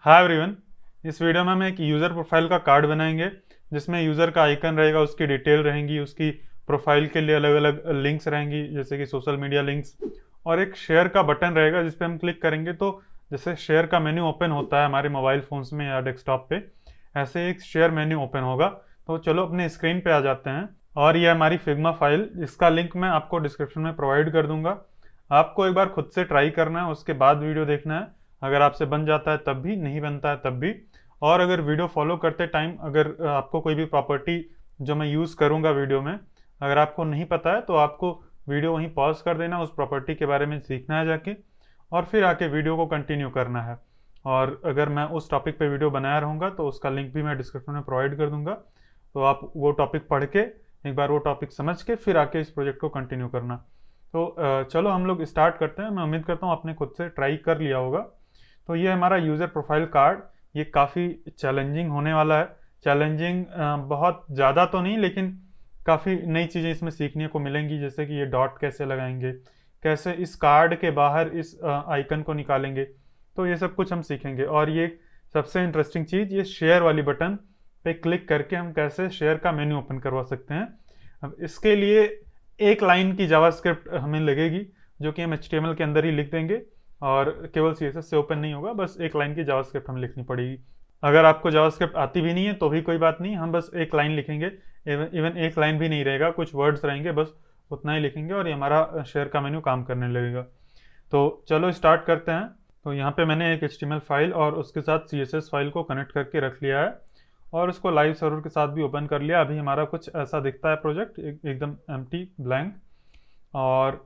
Hi everyone. इस video में हम एक यूज़र प्रोफाइल का कार्ड बनाएंगे जिसमें यूज़र का आइकन रहेगा, उसकी डिटेल रहेंगी, उसकी प्रोफाइल के लिए अलग अलग लिंक्स रहेंगी जैसे कि सोशल मीडिया लिंक्स, और एक शेयर का बटन रहेगा जिस पे हम क्लिक करेंगे तो जैसे शेयर का मेन्यू ओपन होता है हमारे मोबाइल फ़ोन्स में या डेस्कटॉप पे, ऐसे एक शेयर मेन्यू ओपन होगा। तो चलो अपने स्क्रीन पे आ जाते हैं। और ये हमारी फिग्मा फाइल, इसका लिंक मैं आपको डिस्क्रिप्शन में प्रोवाइड कर दूंगा। आपको एक बार खुद से ट्राई करना है, उसके बाद वीडियो देखना है। अगर आपसे बन जाता है तब भी, नहीं बनता है तब भी। और अगर वीडियो फॉलो करते टाइम अगर आपको कोई भी प्रॉपर्टी जो मैं यूज़ करूँगा वीडियो में अगर आपको नहीं पता है तो आपको वीडियो वहीं पॉज कर देना, उस प्रॉपर्टी के बारे में सीखना है जाके, और फिर आके वीडियो को कंटिन्यू करना है। और अगर मैं उस टॉपिक पे वीडियो बनाया रहूँगा तो उसका लिंक भी मैं डिस्क्रिप्शन में प्रोवाइड कर दूंगा। तो आप वो टॉपिक पढ़ के एक बार वो टॉपिक समझ के फिर आके इस प्रोजेक्ट को कंटिन्यू करना। तो चलो हम लोग स्टार्ट करते हैं। मैं उम्मीद करता हूँ आपने खुद से ट्राई कर लिया होगा। तो ये हमारा यूज़र प्रोफाइल कार्ड, ये काफ़ी चैलेंजिंग होने वाला है। चैलेंजिंग बहुत ज़्यादा तो नहीं, लेकिन काफ़ी नई चीज़ें इसमें सीखने को मिलेंगी, जैसे कि ये डॉट कैसे लगाएंगे, कैसे इस कार्ड के बाहर इस आइकन को निकालेंगे। तो ये सब कुछ हम सीखेंगे। और ये सबसे इंटरेस्टिंग चीज़, ये शेयर वाली बटन पे क्लिक करके हम कैसे शेयर का मेन्यू ओपन करवा सकते हैं। अब इसके लिए एक लाइन की जावास्क्रिप्ट हमें लगेगी जो कि हम HTML के अंदर ही लिख देंगे, और केवल CSS से ओपन नहीं होगा, बस एक लाइन की जावास्क्रिप्ट हमें लिखनी पड़ेगी। अगर आपको जावास्क्रिप्ट आती भी नहीं है तो भी कोई बात नहीं, हम बस एक लाइन लिखेंगे। इवन एक लाइन भी नहीं रहेगा, कुछ वर्ड्स रहेंगे, बस उतना ही लिखेंगे और ये हमारा शेयर का मेन्यू काम करने लगेगा। तो चलो स्टार्ट करते हैं। तो यहाँ पे मैंने एक HTML फाइल और उसके साथ CSS फाइल को कनेक्ट करके रख लिया है, और उसको लाइव सर्वर के साथ भी ओपन कर लिया। अभी हमारा कुछ ऐसा दिखता है प्रोजेक्ट, एकदम एम्प्टी ब्लैंक। और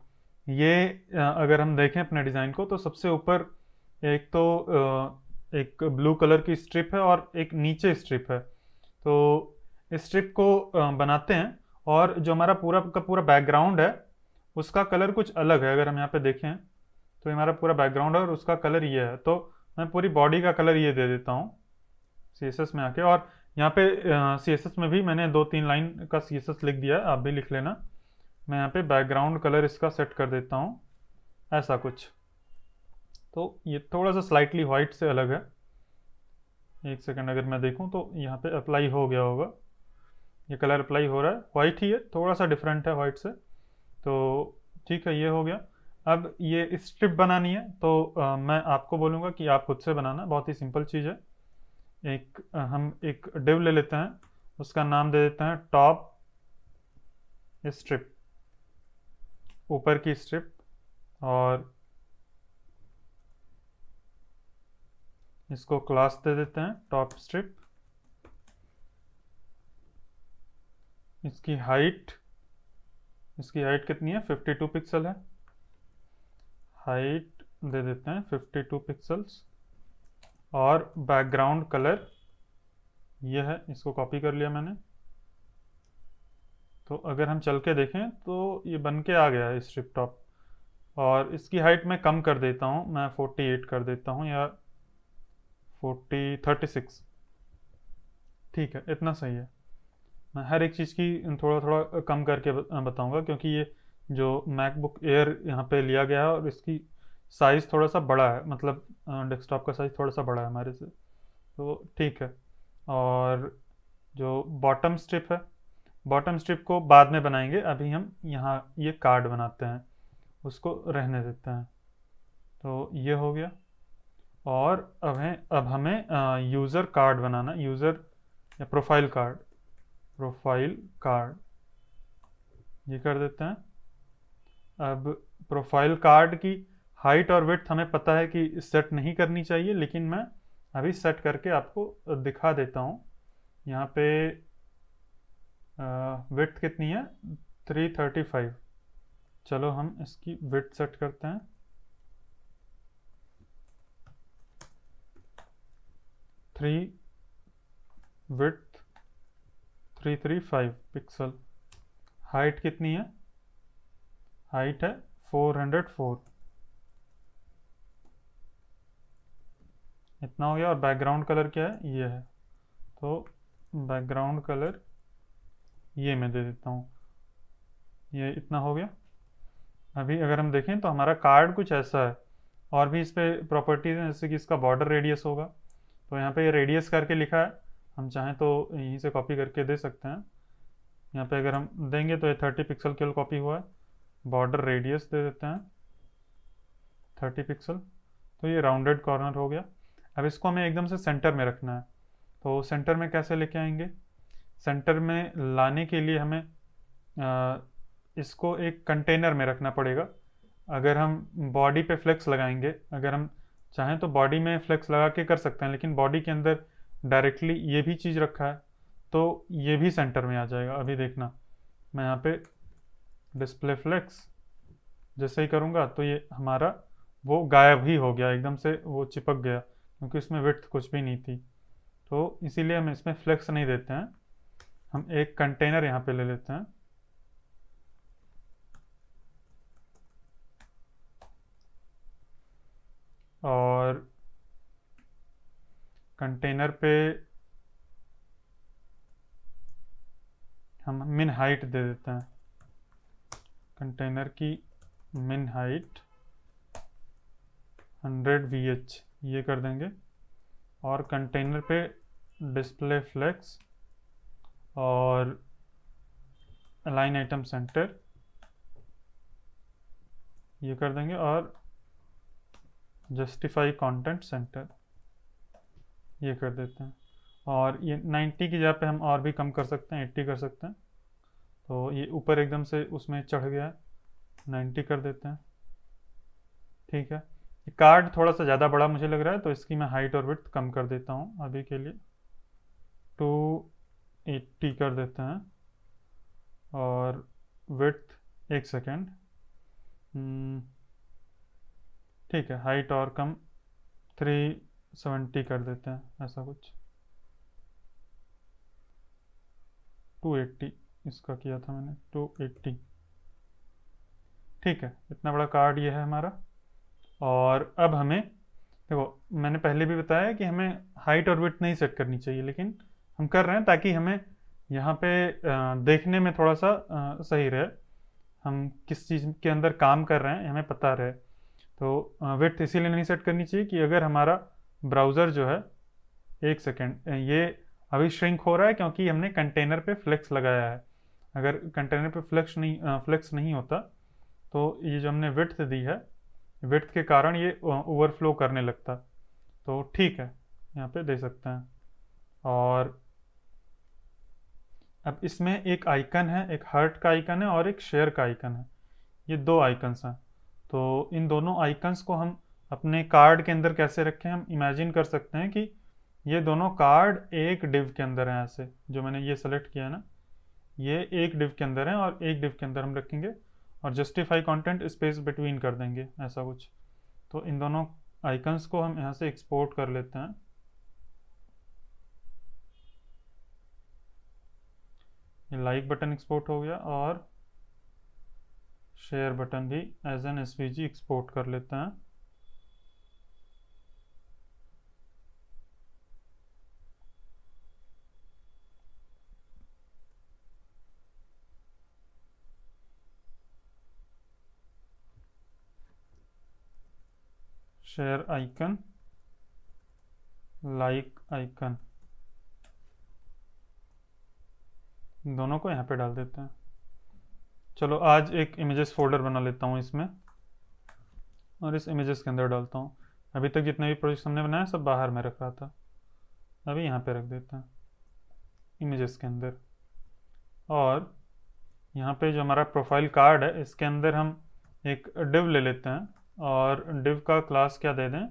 ये अगर हम देखें अपने डिज़ाइन को तो सबसे ऊपर एक तो एक ब्लू कलर की स्ट्रिप है और एक नीचे स्ट्रिप है। तो इस स्ट्रिप को बनाते हैं, और जो हमारा पूरा का पूरा बैकग्राउंड है उसका कलर कुछ अलग है। अगर हम यहाँ पे देखें तो ये हमारा पूरा बैकग्राउंड है और उसका कलर ये है। तो मैं पूरी बॉडी का कलर ये दे देता हूँ CSS में आके। और यहाँ पे CSS में भी मैंने 2-3 लाइन का CSS लिख दिया है, आप भी लिख लेना। मैं यहाँ पे बैकग्राउंड कलर इसका सेट कर देता हूँ ऐसा कुछ। तो ये थोड़ा सा स्लाइटली वाइट से अलग है। एक सेकंड, अगर मैं देखूँ तो यहाँ पे अप्लाई हो गया होगा, ये कलर अप्लाई हो रहा है। वाइट ही है, थोड़ा सा डिफरेंट है वाइट से। तो ठीक है, ये हो गया। अब ये स्ट्रिप बनानी है तो मैं आपको बोलूँगा कि आप खुद से बनाना, बहुत ही सिंपल चीज़ है। हम एक डिव ले लेते हैं, उसका नाम दे देते हैं टॉप स्ट्रिप, ऊपर की स्ट्रिप। और इसको क्लास दे देते हैं टॉप स्ट्रिप। इसकी हाइट कितनी है? 52 पिक्सल है। हाइट दे देते हैं 52 पिक्सल्स। और बैकग्राउंड कलर ये है, इसको कॉपी कर लिया मैंने। तो अगर हम चल के देखें तो ये बन के आ गया है स्ट्रिप टॉप। और इसकी हाइट मैं कम कर देता हूँ, मैं 48 कर देता हूँ, या 36। ठीक है, इतना सही है। मैं हर एक चीज़ की थोड़ा थोड़ा कम करके बताऊंगा, क्योंकि ये जो मैकबुक एयर यहाँ पे लिया गया है और इसकी साइज़ थोड़ा सा बड़ा है, मतलब डेस्कटॉप का साइज़ थोड़ा सा बड़ा है हमारे से। तो ठीक है। और जो बॉटम स्ट्रिप है, बॉटम स्ट्रिप को बाद में बनाएंगे, अभी हम यहाँ ये कार्ड बनाते हैं, उसको रहने देते हैं। तो ये हो गया। और अब हमें यूज़र कार्ड बनाना, यूज़र या प्रोफाइल कार्ड ये कर देते हैं। अब प्रोफाइल कार्ड की हाइट और विड्थ हमें पता है कि सेट नहीं करनी चाहिए, लेकिन मैं अभी सेट करके आपको दिखा देता हूँ। यहाँ पे विड्थ कितनी है? 335। चलो हम इसकी विड्थ सेट करते हैं। 3 विड्थ 335 पिक्सल। हाइट कितनी है? हाइट है 404। इतना हो गया। और बैकग्राउंड कलर क्या है? ये है। तो बैकग्राउंड कलर ये मैं दे देता हूँ। ये इतना हो गया। अभी अगर हम देखें तो हमारा कार्ड कुछ ऐसा है। और भी इस पे प्रॉपर्टीज हैं, जैसे कि इसका बॉर्डर रेडियस होगा, तो यहाँ पे ये रेडियस करके लिखा है, हम चाहें तो यहीं से कॉपी करके दे सकते हैं। यहाँ पे अगर हम देंगे तो ये 30 पिक्सल केवल कॉपी हुआ है। बॉर्डर रेडियस दे देते हैं 30 पिक्सल, तो ये राउंडेड कॉर्नर हो गया। अब इसको हमें एकदम से सेंटर में रखना है, तो सेंटर में कैसे लेके आएंगे? सेंटर में लाने के लिए हमें इसको एक कंटेनर में रखना पड़ेगा। अगर हम बॉडी पे फ्लेक्स लगाएंगे, अगर हम चाहें तो बॉडी में फ्लेक्स लगा के कर सकते हैं, लेकिन बॉडी के अंदर डायरेक्टली ये भी चीज़ रखा है तो ये भी सेंटर में आ जाएगा। अभी देखना, मैं यहाँ पे डिस्प्ले फ्लेक्स जैसे ही करूँगा तो ये हमारा वो गायब ही हो गया, एकदम से वो चिपक गया, क्योंकि इसमें विड्थ कुछ भी नहीं थी। तो इसीलिए हम इसमें फ्लेक्स नहीं देते हैं, हम एक कंटेनर यहाँ पे ले लेते हैं। और कंटेनर पे हम मिन हाइट दे देते हैं, कंटेनर की मिन हाइट 100 VH ये कर देंगे। और कंटेनर पे डिस्प्ले फ्लेक्स और अलाइन आइटम सेंटर ये कर देंगे, और जस्टिफाई कंटेंट सेंटर ये कर देते हैं। और ये 90 की जगह पे हम और भी कम कर सकते हैं, 80 कर सकते हैं। तो ये ऊपर एकदम से उसमें चढ़ गया है, 90 कर देते हैं। ठीक है, ये कार्ड थोड़ा सा ज़्यादा बड़ा मुझे लग रहा है, तो इसकी मैं हाइट और विड्थ कम कर देता हूँ अभी के लिए, 280 कर देते हैं। और विड्थ, एक सेकेंड, ठीक है, हाइट और कम 370 कर देते हैं, ऐसा कुछ 280 इसका किया था मैंने, 280। ठीक है, इतना बड़ा कार्ड ये है हमारा। और अब हमें देखो, मैंने पहले भी बताया कि हमें हाइट और विड्थ नहीं सेट करनी चाहिए, लेकिन हम कर रहे हैं ताकि हमें यहाँ पे देखने में थोड़ा सा सही रहे, हम किस चीज़ के अंदर काम कर रहे हैं हमें पता रहे। तो विड्थ इसीलिए नहीं सेट करनी चाहिए कि अगर हमारा ब्राउज़र जो है, एक सेकेंड, ये अभी श्रिंक हो रहा है क्योंकि हमने कंटेनर पे फ्लेक्स लगाया है। अगर कंटेनर पे फ्लेक्स नहीं होता तो ये जो हमने विड्थ दी है, विड्थ के कारण ये ओवरफ्लो करने लगता। तो ठीक है, यहाँ पे दे सकते हैं। और अब इसमें एक आइकन है, एक हार्ट का आइकन है और एक शेयर का आइकन है, ये दो आइकन्स हैं। तो इन दोनों आइकन्स को हम अपने कार्ड के अंदर कैसे रखें? हम इमेजिन कर सकते हैं कि ये दोनों कार्ड एक डिव के अंदर हैं, ऐसे जो मैंने ये सेलेक्ट किया है ना, ये एक डिव के अंदर है और एक डिव के अंदर हम रखेंगे, और जस्टिफाई कंटेंट स्पेस बिटवीन कर देंगे, ऐसा कुछ। तो इन दोनों आइकन्स को हम यहाँ से एक्सपोर्ट कर लेते हैं। ये लाइक बटन एक्सपोर्ट हो गया, और शेयर बटन भी एज एन एसवीजी एक्सपोर्ट कर लेते हैं। शेयर आइकन, लाइक आइकन, दोनों को यहाँ पे डाल देते हैं। चलो आज एक इमेजेस फोल्डर बना लेता हूँ इसमें, और इस इमेजेस के अंदर डालता हूँ। अभी तक जितने भी प्रोजेक्ट हमने बनाया सब बाहर में रख रहा था, अभी यहाँ पे रख देते हैं इमेजेस के अंदर। और यहाँ पे जो हमारा प्रोफाइल कार्ड है इसके अंदर हम एक डिव ले लेते हैं, और डिव का क्लास क्या दे दें?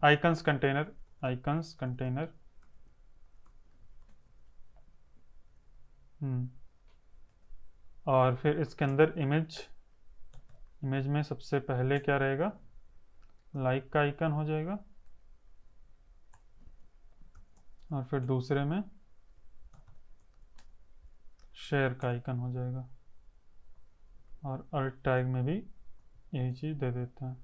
Icons container, icons container. और फिर इसके अंदर इमेज, इमेज में सबसे पहले क्या रहेगा? लाइक का आइकन हो जाएगा, और फिर दूसरे में शेयर का आइकन हो जाएगा, और अल्ट टैग में भी यही चीज़ दे देते हैं।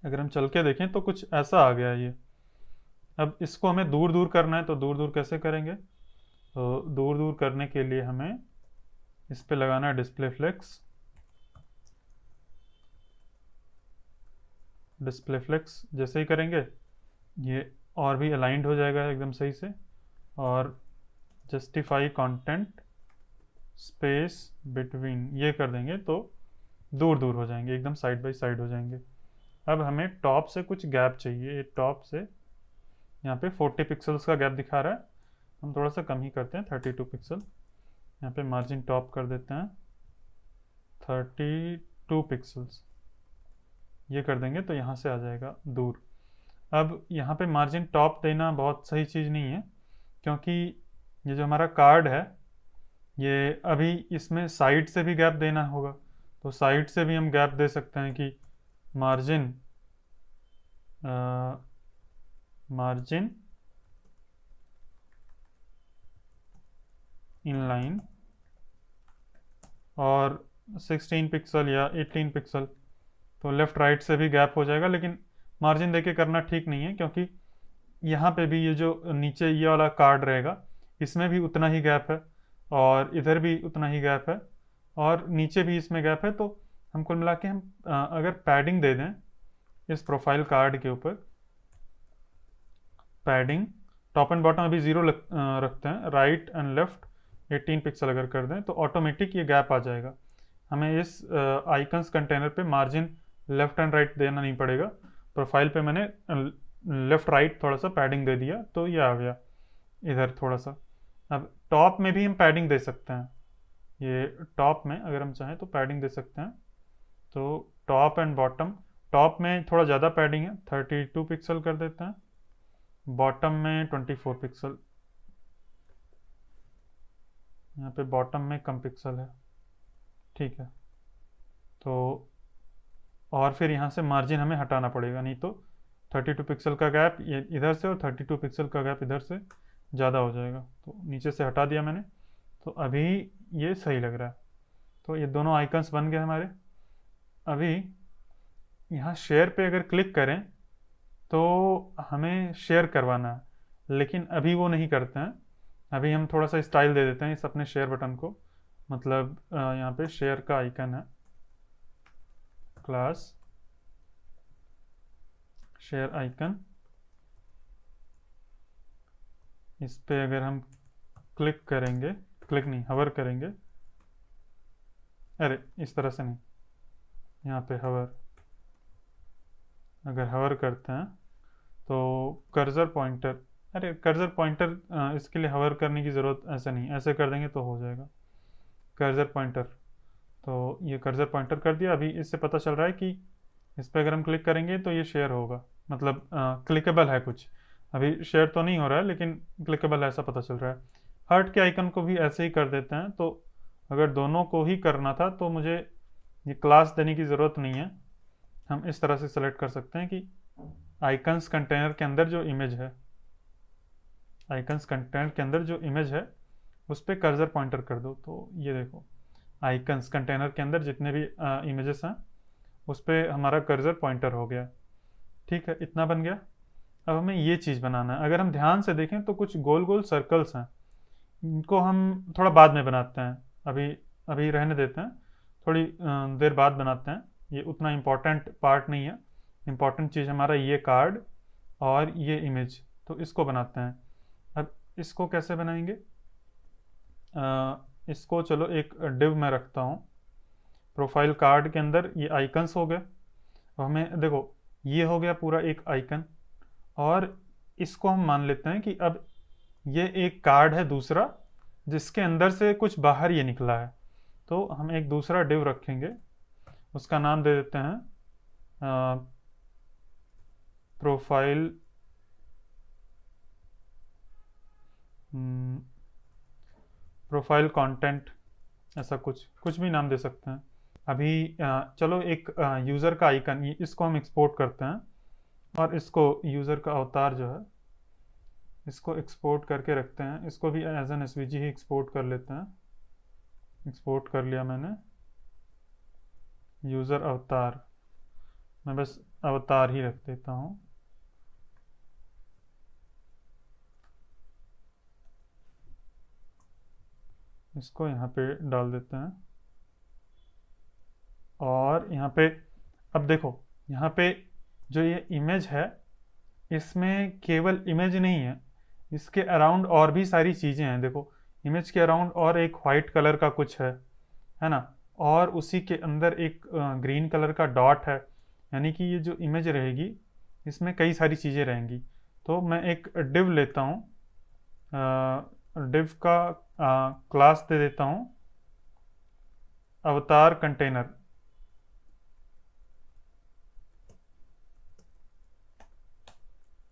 अगर हम चल के देखें तो कुछ ऐसा आ गया ये। अब इसको हमें दूर दूर करना है, तो दूर दूर कैसे करेंगे? तो दूर दूर करने के लिए हमें इस पे लगाना है डिस्प्ले फ्लेक्स, डिस्प्ले फ्लेक्स जैसे ही करेंगे ये और भी अलाइंड हो जाएगा एकदम सही से। और जस्टिफाई कंटेंट स्पेस बिटवीन ये कर देंगे तो दूर दूर हो जाएंगे, एकदम साइड बाय साइड हो जाएंगे। अब हमें टॉप से कुछ गैप चाहिए। ये टॉप से यहाँ पे 40 पिक्सल्स का गैप दिखा रहा है, हम थोड़ा सा कम ही करते हैं 32 पिक्सल। यहाँ पे मार्जिन टॉप कर देते हैं 32 पिक्सल्स, ये कर देंगे तो यहाँ से आ जाएगा दूर। अब यहाँ पे मार्जिन टॉप देना बहुत सही चीज़ नहीं है, क्योंकि ये जो हमारा कार्ड है ये अभी इसमें साइड से भी गैप देना होगा। तो साइड से भी हम गैप दे सकते हैं कि मार्जिन मार्जिन इनलाइन और 16 पिक्सल या 18 पिक्सल, तो लेफ़्ट राइट से भी गैप हो जाएगा। लेकिन मार्जिन देके करना ठीक नहीं है, क्योंकि यहाँ पे भी ये जो नीचे ये वाला कार्ड रहेगा इसमें भी उतना ही गैप है और इधर भी उतना ही गैप है और नीचे भी इसमें गैप है। तो हम कुल मिला के हम अगर पैडिंग दे दें इस प्रोफाइल कार्ड के ऊपर, पैडिंग टॉप एंड बॉटम अभी 0 रखते हैं, राइट एंड लेफ्ट 18 पिक्सल अगर कर दें तो ऑटोमेटिक ये गैप आ जाएगा। हमें इस आइकन्स कंटेनर पे मार्जिन लेफ्ट एंड राइट देना नहीं पड़ेगा। प्रोफाइल पे मैंने लेफ्ट राइट थोड़ा सा पैडिंग दे दिया तो ये आ गया इधर थोड़ा सा। अब टॉप में भी हम पैडिंग दे सकते हैं, ये टॉप में अगर हम चाहें तो पैडिंग दे सकते हैं। तो टॉप एंड बॉटम, टॉप में थोड़ा ज़्यादा पैडिंग है 32 पिक्सल कर देते हैं, बॉटम में 24 पिक्सल, यहाँ पे बॉटम में कम पिक्सल है, ठीक है। तो और फिर यहाँ से मार्जिन हमें हटाना पड़ेगा, नहीं तो 32 पिक्सल का गैप ये इधर से और 32 पिक्सल का गैप इधर से ज़्यादा हो जाएगा। तो नीचे से हटा दिया मैंने, तो अभी ये सही लग रहा है। तो ये दोनों आइकन्स बन गए हमारे। अभी यहाँ शेयर पे अगर क्लिक करें तो हमें शेयर करवाना है, लेकिन अभी वो नहीं करते हैं। अभी हम थोड़ा सा स्टाइल दे देते हैं इस अपने शेयर बटन को। मतलब यहाँ पे शेयर का आइकन है, क्लास शेयर आइकन, इस पे अगर हम क्लिक करेंगे, क्लिक नहीं हवर करेंगे, अरे इस तरह से नहीं, यहाँ पे हवर, अगर हवर करते हैं तो कर्सर पॉइंटर, अरे कर्सर पॉइंटर इसके लिए हवर करने की ज़रूरत ऐसे नहीं, ऐसे कर देंगे तो हो जाएगा कर्सर पॉइंटर। तो ये कर्सर पॉइंटर कर दिया। अभी इससे पता चल रहा है कि इस पर अगर हम क्लिक करेंगे तो ये शेयर होगा, मतलब क्लिकेबल है कुछ। अभी शेयर तो नहीं हो रहा है लेकिन क्लिकेबल है, ऐसा पता चल रहा है। हार्ट के आइकन को भी ऐसे ही कर देते हैं। तो अगर दोनों को ही करना था तो मुझे ये क्लास देने की ज़रूरत नहीं है। हम इस तरह से सेलेक्ट कर सकते हैं कि आइकन्स कंटेनर के अंदर जो इमेज है, आइकन्स कंटेनर के अंदर जो इमेज है उस पर कर्सर पॉइंटर कर दो। तो ये देखो आइकन्स कंटेनर के अंदर जितने भी इमेजेस हैं उस पर हमारा कर्सर पॉइंटर हो गया। ठीक है, इतना बन गया। अब हमें ये चीज़ बनाना है। अगर हम ध्यान से देखें तो कुछ गोल गोल सर्कल्स हैं, इनको हम थोड़ा बाद में बनाते हैं, अभी अभी रहने देते हैं, थोड़ी देर बाद बनाते हैं। ये उतना इम्पोर्टेंट पार्ट नहीं है। इम्पोर्टेंट चीज़ हमारा ये कार्ड और ये इमेज, तो इसको बनाते हैं। अब इसको कैसे बनाएंगे? इसको चलो एक डिव में रखता हूँ। प्रोफाइल कार्ड के अंदर ये आइकन्स हो गए। तो हमें देखो ये हो गया पूरा एक आइकन, और इसको हम मान लेते हैं कि अब ये एक कार्ड है दूसरा जिसके अंदर से कुछ बाहर ये निकला है। तो हम एक दूसरा डिव रखेंगे, उसका नाम दे देते हैं प्रोफाइल प्रोफाइल कंटेंट, ऐसा कुछ कुछ भी नाम दे सकते हैं। अभी चलो एक यूज़र का आइकन, इसको हम एक्सपोर्ट करते हैं और इसको यूज़र का अवतार जो है इसको एक्सपोर्ट करके रखते हैं। इसको भी एज एन एसवीजी ही एक्सपोर्ट कर लेते हैं। एक्सपोर्ट कर लिया मैंने। यूज़र अवतार, मैं बस अवतार ही रख देता हूँ। इसको यहाँ पे डाल देते हैं और यहाँ पे अब देखो यहाँ पे जो ये इमेज है इसमें केवल इमेज नहीं है, इसके अराउंड और भी सारी चीज़ें हैं। देखो इमेज के अराउंड और एक वाइट कलर का कुछ है ना, और उसी के अंदर एक ग्रीन कलर का डॉट है। यानी कि ये जो इमेज रहेगी इसमें कई सारी चीज़ें रहेंगी। तो मैं एक डिव लेता हूँ, डिव का क्लास दे देता हूँ अवतार कंटेनर।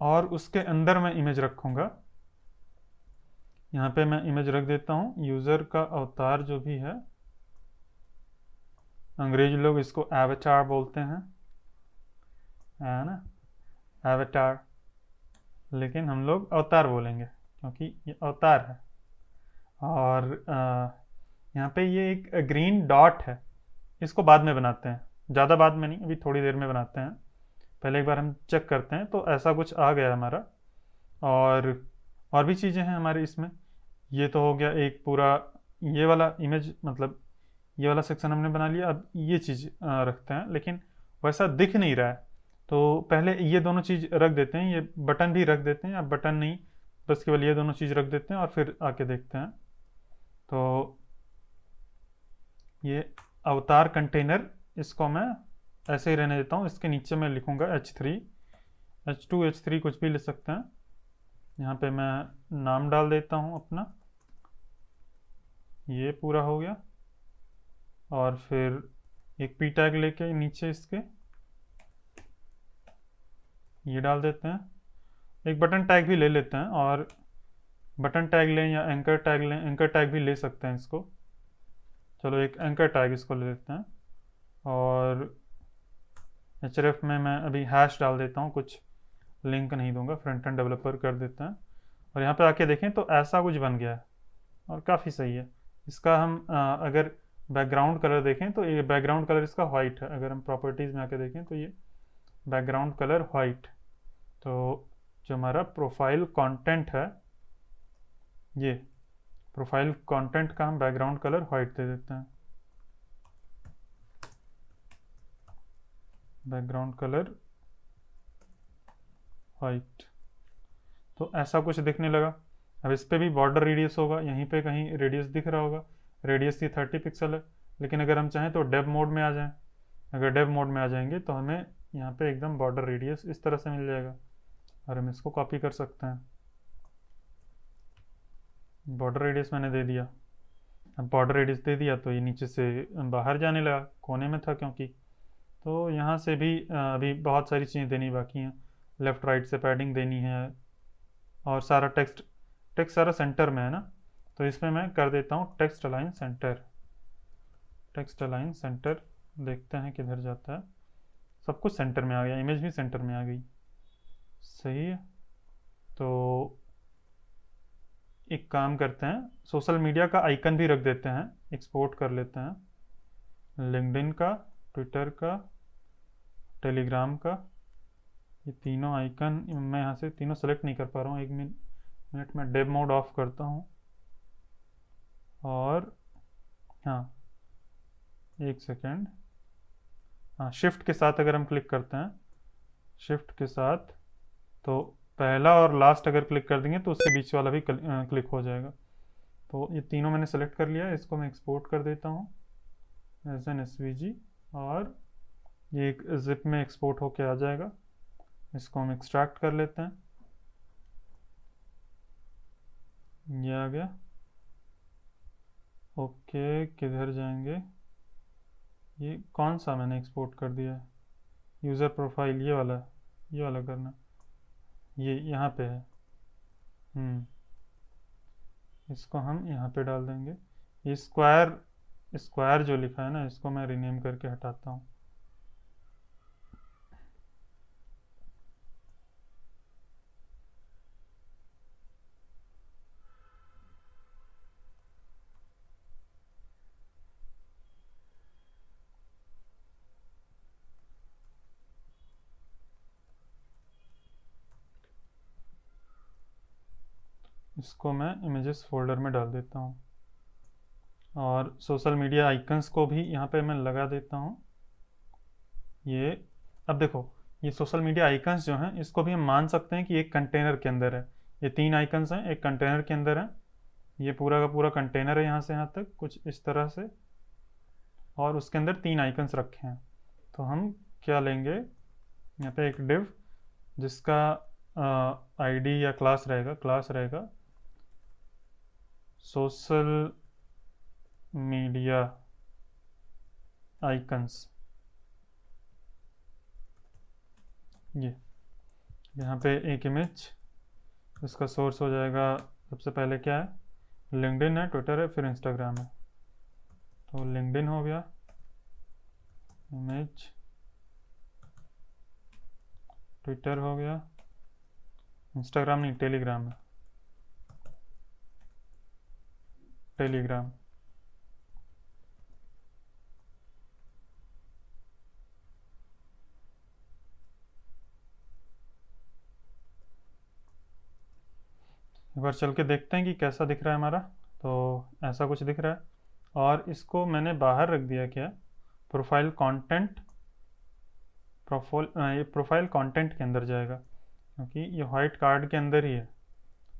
और उसके अंदर मैं इमेज रखूँगा। यहाँ पे मैं इमेज रख देता हूँ यूज़र का अवतार जो भी है, अंग्रेजी लोग इसको एवेटार बोलते हैं, है ना, एवेटार, लेकिन हम लोग अवतार बोलेंगे क्योंकि ये अवतार है। और यहाँ पे ये एक ग्रीन डॉट है, इसको बाद में बनाते हैं, ज़्यादा बाद में नहीं, अभी थोड़ी देर में बनाते हैं। पहले एक बार हम चेक करते हैं। तो ऐसा कुछ आ गया हमारा। और भी चीज़ें हैं हमारे इसमें। ये तो हो गया एक पूरा ये वाला इमेज, मतलब ये वाला सेक्शन हमने बना लिया। अब ये चीज़ रखते हैं, लेकिन वैसा दिख नहीं रहा है, तो पहले ये दोनों चीज़ रख देते हैं, ये बटन भी रख देते हैं। अब बटन नहीं, बस केवल ये दोनों चीज़ रख देते हैं और फिर आके देखते हैं। तो ये अवतार कंटेनर, इसको मैं ऐसे ही रहने देता हूँ। इसके नीचे मैं लिखूँगा H3, H2, H3 कुछ भी ले सकते हैं। यहाँ पे मैं नाम डाल देता हूँ अपना, ये पूरा हो गया। और फिर एक पी टैग लेके नीचे इसके ये डाल देते हैं। एक बटन टैग भी ले लेते हैं, और बटन टैग लें या एंकर टैग लें, एंकर टैग भी ले सकते हैं इसको। चलो एक एंकर टैग इसको ले लेते हैं। और href में मैं अभी हैश डाल देता हूँ, कुछ लिंक नहीं दूंगा, फ्रंट एंड डेवलपर कर देते हैं। और यहाँ पे आके देखें तो ऐसा कुछ बन गया है और काफ़ी सही है। इसका हम अगर बैकग्राउंड कलर देखें तो ये बैकग्राउंड कलर इसका वाइट है। अगर हम प्रॉपर्टीज़ में आके देखें तो ये बैकग्राउंड कलर वाइट। तो जो हमारा प्रोफाइल कंटेंट है, ये प्रोफाइल कंटेंट का हम बैकग्राउंड कलर वाइट दे देते हैं, बैकग्राउंड कलर वाइट। तो ऐसा कुछ दिखने लगा। अब इस पर भी बॉर्डर रेडियस होगा, यहीं पे कहीं रेडियस दिख रहा होगा, रेडियस की 30 पिक्सल है। लेकिन अगर हम चाहें तो डेव मोड में आ जाएं। अगर डेव मोड में आ जाएंगे तो हमें यहाँ पे एकदम बॉर्डर रेडियस इस तरह से मिल जाएगा, और हम इसको कॉपी कर सकते हैं। बॉर्डर रेडियस मैंने दे दिया। अब बॉर्डर रेडियस दे दिया तो ये नीचे से बाहर जाने लगा, कोने में था क्योंकि। तो यहाँ से भी अभी बहुत सारी चीज़ें देनी बाकी हैं। लेफ़्ट राइट से पैडिंग देनी है, और सारा टेक्स्ट सारा सेंटर में है ना, तो इसमें मैं कर देता हूँ text align centre. Text align centre, देखते हैं किधर जाता है। सब कुछ सेंटर में आ गया, इमेज भी सेंटर में आ गई, सही है। तो एक काम करते हैं, सोशल मीडिया का आइकन भी रख देते हैं, एक्सपोर्ट कर लेते हैं। लिंक्डइन का, ट्विटर का, टेलीग्राम का, ये तीनों आइकन मैं यहाँ से तीनों सेलेक्ट नहीं कर पा रहा हूँ। एक मिनट में डेव मोड ऑफ करता हूँ। और हाँ, एक सेकेंड, हाँ, शिफ्ट के साथ अगर हम क्लिक करते हैं, शिफ्ट के साथ, तो पहला और लास्ट अगर क्लिक कर देंगे तो उसके बीच वाला भी क्लिक हो जाएगा। तो ये तीनों मैंने सेलेक्ट कर लिया है। इसको मैं एक्सपोर्ट कर देता हूँ एज एन SVG, और ये एक जिप में एक्सपोर्ट होके आ जाएगा। इसको हम एक्सट्रैक्ट कर लेते हैं, ये आ गया। ओके, किधर जाएंगे, ये कौन सा मैंने एक्सपोर्ट कर दिया है, यूज़र प्रोफाइल, ये वाला करना, ये यहाँ पे है। इसको हम यहाँ पे डाल देंगे। ये स्क्वायर जो लिखा है ना, इसको मैं रीनेम करके हटाता हूँ। इसको मैं इमेजेस फोल्डर में डाल देता हूँ, और सोशल मीडिया आइकन्स को भी यहाँ पे मैं लगा देता हूँ। ये अब देखो, ये सोशल मीडिया आइकन्स जो हैं इसको भी हम मान सकते हैं कि एक कंटेनर के अंदर है। ये 3 आइकन्स हैं, एक कंटेनर के अंदर है। ये पूरा का पूरा कंटेनर है यहाँ से यहाँ तक कुछ इस तरह से, और उसके अंदर 3 आइकन्स रखे हैं। तो हम क्या लेंगे, यहाँ पे एक डिव जिसका आईडी या क्लास रहेगा सोशल मीडिया आइकन्स। ये यहाँ पे एक इमेज, इसका सोर्स हो जाएगा सबसे पहले क्या है, लिंक्डइन है, ट्विटर है, फिर इंस्टाग्राम है। तो लिंक्डइन हो गया, इमेज, ट्विटर हो गया, इंस्टाग्राम नहीं टेलीग्राम है, टेलीग्राम। एक बार चल के देखते हैं कि कैसा दिख रहा है हमारा। तो ऐसा कुछ दिख रहा है, और इसको मैंने बाहर रख दिया क्या, प्रोफाइल कंटेंट, ये प्रोफाइल कंटेंट के अंदर जाएगा क्योंकि ये वाइट कार्ड के अंदर ही है,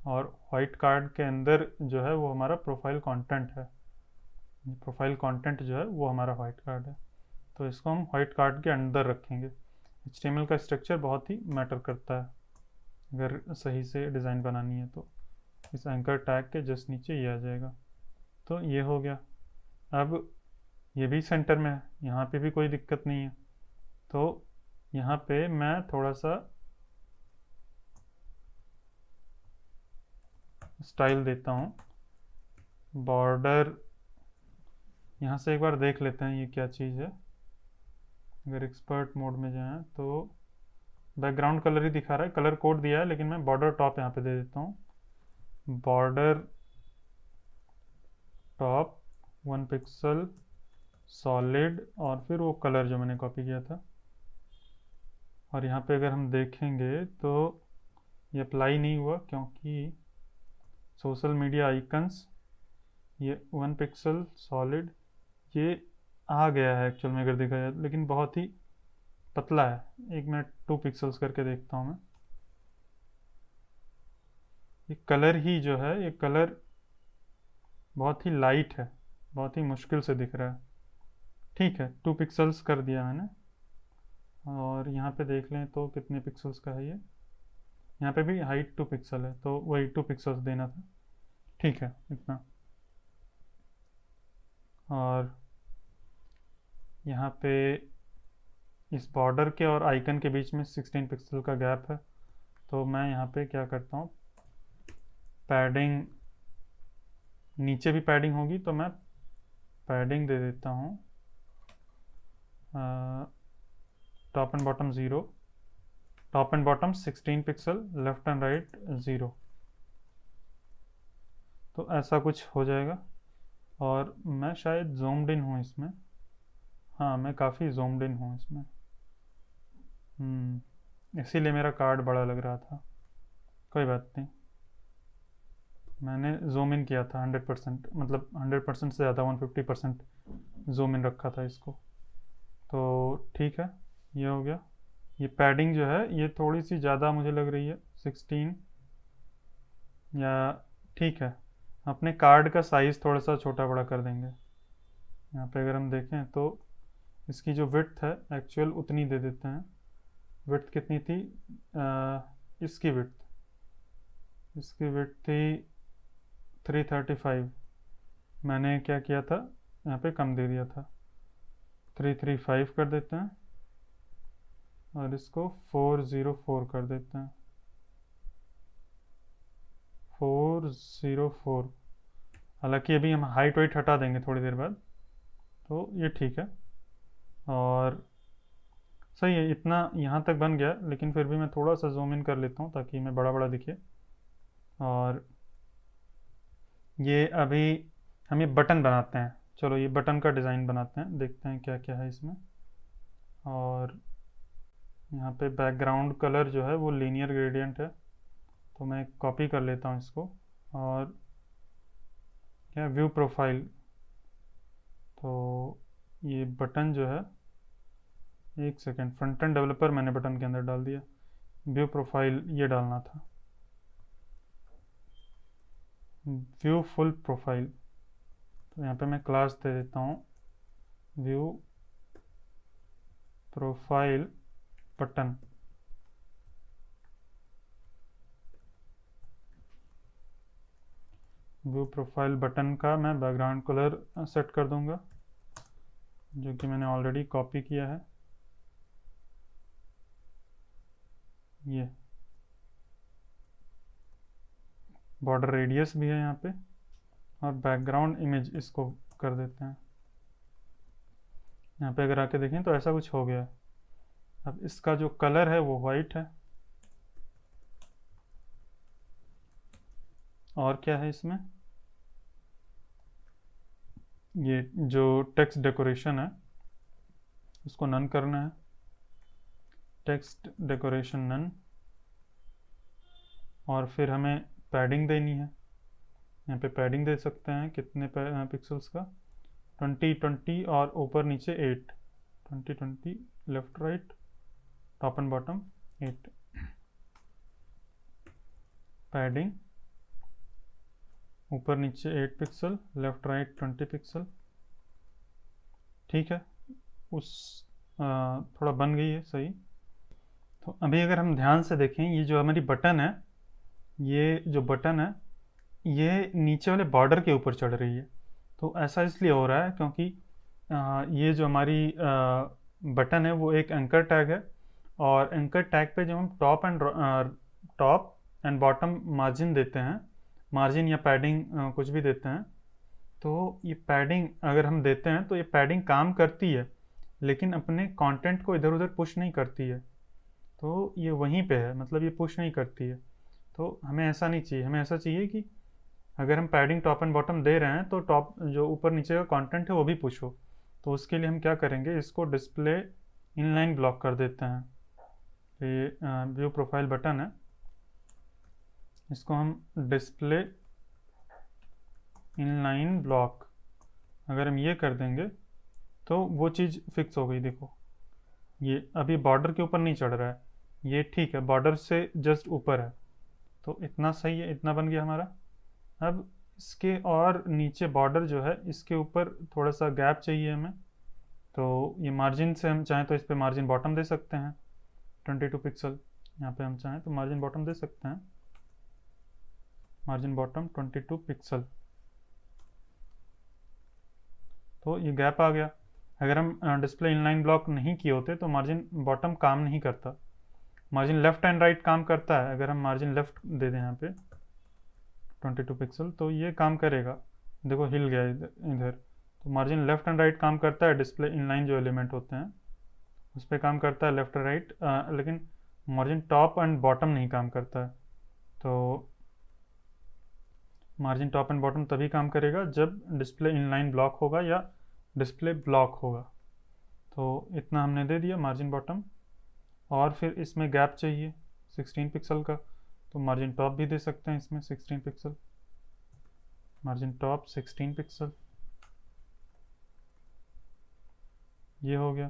और वाइट कार्ड के अंदर जो है वो हमारा प्रोफाइल कंटेंट है। प्रोफाइल कंटेंट जो है वो हमारा वाइट कार्ड है, तो इसको हम वाइट कार्ड के अंदर रखेंगे। HTML का स्ट्रक्चर बहुत ही मैटर करता है अगर सही से डिज़ाइन बनानी है। तो इस एंकर टैग के जस्ट नीचे ये आ जाएगा। तो ये हो गया। अब ये भी सेंटर में है, यहाँ पे भी कोई दिक्कत नहीं है। तो यहाँ पे मैं थोड़ा सा स्टाइल देता हूँ, बॉर्डर। यहाँ से एक बार देख लेते हैं ये क्या चीज़ है। अगर एक्सपर्ट मोड में जाएं तो बैकग्राउंड कलर ही दिखा रहा है, कलर कोड दिया है, लेकिन मैं बॉर्डर टॉप यहाँ पे दे देता हूँ। बॉर्डर टॉप 1 पिक्सल सॉलिड, और फिर वो कलर जो मैंने कॉपी किया था। और यहाँ पे अगर हम देखेंगे तो ये अप्लाई नहीं हुआ क्योंकि सोशल मीडिया आइकन्स, ये 1 पिक्सल सॉलिड ये आ गया है एक्चुअल में अगर देखा जाए, लेकिन बहुत ही पतला है। एक मिनट 2 पिक्सल्स करके देखता हूँ मैं। ये कलर ही जो है, ये कलर बहुत ही लाइट है, बहुत ही मुश्किल से दिख रहा है। ठीक है, 2 पिक्सल्स कर दिया मैंने। और यहाँ पे देख लें तो कितने पिक्सल्स का है ये, यहाँ पे भी हाइट 2 पिक्सल है, तो वही 2 पिक्सल्स देना था। ठीक है, इतना। और यहाँ पे इस बॉर्डर के और आइकन के बीच में 16 पिक्सल का गैप है, तो मैं यहाँ पे क्या करता हूँ, पैडिंग, नीचे भी पैडिंग होगी तो मैं पैडिंग दे देता हूँ top and bottom 0, top and bottom 16 pixel, left and right 0। तो ऐसा कुछ हो जाएगा। और मैं शायद जूम्ड इन हूँ इसमें, हाँ मैं काफ़ी जूम्ड इन हूँ इसमें, इसीलिए मेरा कार्ड बड़ा लग रहा था। कोई बात नहीं, मैंने जूम इन किया था 100%, मतलब 100% से ज़्यादा 150% जूम इन रखा था इसको। तो ठीक है, ये हो गया। ये पैडिंग जो है ये थोड़ी सी ज़्यादा मुझे लग रही है, 16 या, ठीक है, अपने कार्ड का साइज़ थोड़ा सा छोटा बड़ा कर देंगे। यहाँ पे अगर हम देखें तो इसकी जो विड्थ है एक्चुअल उतनी दे देते हैं। विड्थ कितनी थी, इसकी विड्थ थी 335, मैंने क्या किया था यहाँ पे कम दे दिया था, 335 कर देते हैं, और इसको 404 कर देते हैं, 404। हालांकि अभी हम हाइट वाइट हटा देंगे थोड़ी देर बाद, तो ये ठीक है। और सही है, इतना यहाँ तक बन गया, लेकिन फिर भी मैं थोड़ा सा जूम इन कर लेता हूँ ताकि मैं बड़ा बड़ा दिखे। और ये अभी हम ये बटन बनाते हैं, चलो ये बटन का डिज़ाइन बनाते हैं, देखते हैं क्या क्या है इसमें। और यहाँ पे बैकग्राउंड कलर जो है वो लीनियर ग्रेडियंट है, तो मैं कॉपी कर लेता हूँ इसको। और क्या, व्यू प्रोफाइल, तो ये बटन जो है एक सेकेंड, फ्रंट एंड डेवलपर मैंने बटन के अंदर डाल दिया, व्यू प्रोफाइल ये डालना था, व्यू फुल प्रोफाइल। तो यहाँ पे मैं क्लास दे देता हूँ view profile button. View profile button का मैं बैकग्राउंड कलर सेट कर दूंगा, जो कि मैंने ऑलरेडी कॉपी किया है। ये बॉर्डर रेडियस भी है यहाँ पे, और बैकग्राउंड इमेज इसको कर देते हैं। यहाँ पे अगर आके देखें तो ऐसा कुछ हो गया है। अब इसका जो कलर है वो वाइट है। और क्या है इसमें, ये जो टेक्स्ट डेकोरेशन है उसको नन करना है, टेक्स्ट डेकोरेशन नन। और फिर हमें पैडिंग देनी है, यहाँ पे पैडिंग दे सकते हैं कितने पिक्सल्स का, 20 और ऊपर नीचे 8, 20 left right top and bottom 8। Padding ऊपर नीचे 8 पिक्सल, लेफ्ट राइट 20 पिक्सल। ठीक है, थोड़ा बन गई है सही। तो अभी अगर हम ध्यान से देखें, ये जो हमारी बटन है, ये जो बटन है ये नीचे वाले बॉर्डर के ऊपर चढ़ रही है। तो ऐसा इसलिए हो रहा है क्योंकि ये जो हमारी बटन है वो एक एंकर टैग है, और एंकर टैग पे जब हम टॉप एंड बॉटम मार्जिन देते हैं, मार्जिन या पैडिंग कुछ भी देते हैं, तो ये पैडिंग अगर हम देते हैं तो ये पैडिंग काम करती है, लेकिन अपने कंटेंट को इधर उधर पुश नहीं करती है। तो ये वहीं पे है, मतलब ये पुश नहीं करती है। तो हमें ऐसा नहीं चाहिए, हमें ऐसा चाहिए कि अगर हम पैडिंग टॉप एंड बॉटम दे रहे हैं तो टॉप जो ऊपर नीचे का कंटेंट है वो भी पुश हो। तो उसके लिए हम क्या करेंगे, इसको डिस्प्ले इनलाइन ब्लॉक कर देते हैं। तो ये व्यू प्रोफाइल बटन है, इसको हम डिस्प्ले इनलाइन ब्लॉक अगर हम ये कर देंगे तो वो चीज़ फिक्स हो गई। देखो ये अभी बॉर्डर के ऊपर नहीं चढ़ रहा है, ये ठीक है, बॉर्डर से जस्ट ऊपर है। तो इतना सही है, इतना बन गया हमारा। अब इसके और नीचे बॉर्डर जो है इसके ऊपर थोड़ा सा गैप चाहिए हमें। तो ये मार्जिन से हम चाहें तो इस पर मार्जिन बॉटम दे सकते हैं 22 पिक्सल। यहाँ पे हम चाहें तो मार्जिन बॉटम दे सकते हैं, मार्जिन बॉटम 22 पिक्सल। तो ये गैप आ गया। अगर हम डिस्प्ले इनलाइन ब्लॉक नहीं किए होते तो मार्जिन बॉटम काम नहीं करता, मार्जिन लेफ्ट एंड राइट काम करता है। अगर हम मार्जिन लेफ्ट दे दें यहाँ पे 22 पिक्सल तो ये काम करेगा। देखो हिल गया इधर। तो मार्जिन लेफ्ट एंड राइट काम करता है, डिस्प्ले इनलाइन जो एलिमेंट होते हैं उस पर काम करता है लेफ्ट राइट, लेकिन मार्जिन टॉप एंड बॉटम नहीं काम करता है। तो मार्जिन टॉप एंड बॉटम तभी काम करेगा जब डिस्प्ले इनलाइन ब्लॉक होगा या डिस्प्ले ब्लॉक होगा। तो इतना हमने दे दिया मार्जिन बॉटम। और फिर इसमें गैप चाहिए 16 पिक्सल का, तो मार्जिन टॉप भी दे सकते हैं इसमें 16 पिक्सल, मार्जिन टॉप 16 पिक्सल। ये हो गया।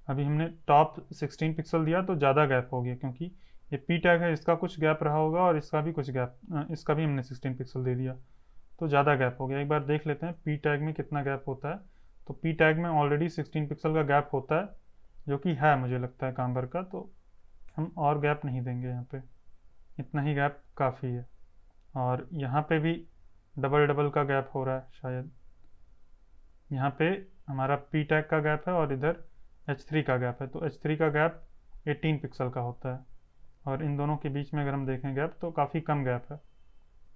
अभी हमने टॉप 16 पिक्सल दिया तो ज़्यादा गैप हो गया, क्योंकि ये पी टैग है, इसका कुछ गैप रहा होगा और इसका भी कुछ गैप, इसका भी हमने 16 पिक्सल दे दिया तो ज़्यादा गैप हो गया। एक बार देख लेते हैं पी टैग में कितना गैप होता है। तो पी टैग में ऑलरेडी 16 पिक्सल का गैप होता है, जो कि है मुझे लगता है काम भर का, तो हम और गैप नहीं देंगे यहाँ पे, इतना ही गैप काफ़ी है। और यहाँ पे भी डबल डबल का गैप हो रहा है शायद, यहाँ पे हमारा पी टैग का गैप है और इधर H3 का गैप है। तो H3 का गैप 18 पिक्सल का होता है, और इन दोनों के बीच में अगर हम देखें गैप तो काफ़ी कम गैप है।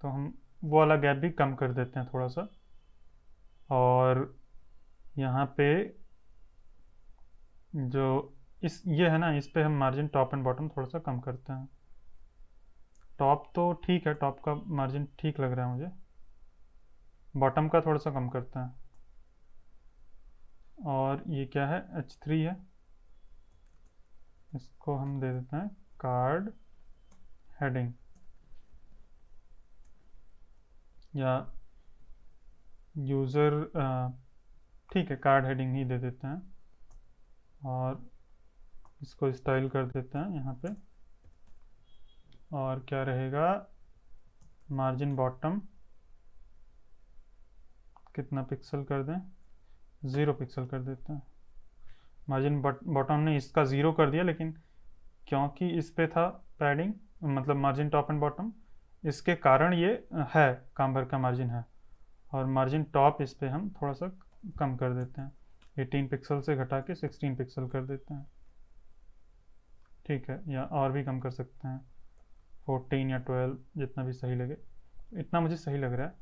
तो हम वो वाला गैप भी कम कर देते हैं थोड़ा सा। और यहाँ पे जो ये है ना, इस पे हम मार्जिन टॉप एंड बॉटम थोड़ा सा कम करते हैं। टॉप तो ठीक है, टॉप का मार्जिन ठीक लग रहा है मुझे, बॉटम का थोड़ा सा कम करते हैं। और ये क्या है, H3 है, इसको हम दे देते हैं कार्ड हेडिंग, या यूज़र, ठीक है कार्ड हेडिंग ही दे देते हैं। और इसको स्टाइल कर देते हैं यहाँ पे। और क्या रहेगा, मार्जिन बॉटम कितना पिक्सल कर दें, 0 पिक्सल कर देते हैं। मार्जिन बॉटम ने इसका 0 कर दिया, लेकिन क्योंकि इस पे था पैडिंग, मतलब मार्जिन टॉप एंड बॉटम, इसके कारण ये है, काम भर का मार्जिन है। और मार्जिन टॉप इस पे हम थोड़ा सा कम कर देते हैं, 18 पिक्सल से घटा के 16 पिक्सल कर देते हैं। ठीक है, या और भी कम कर सकते हैं, 14 या 12, जितना भी सही लगे। इतना मुझे सही लग रहा है।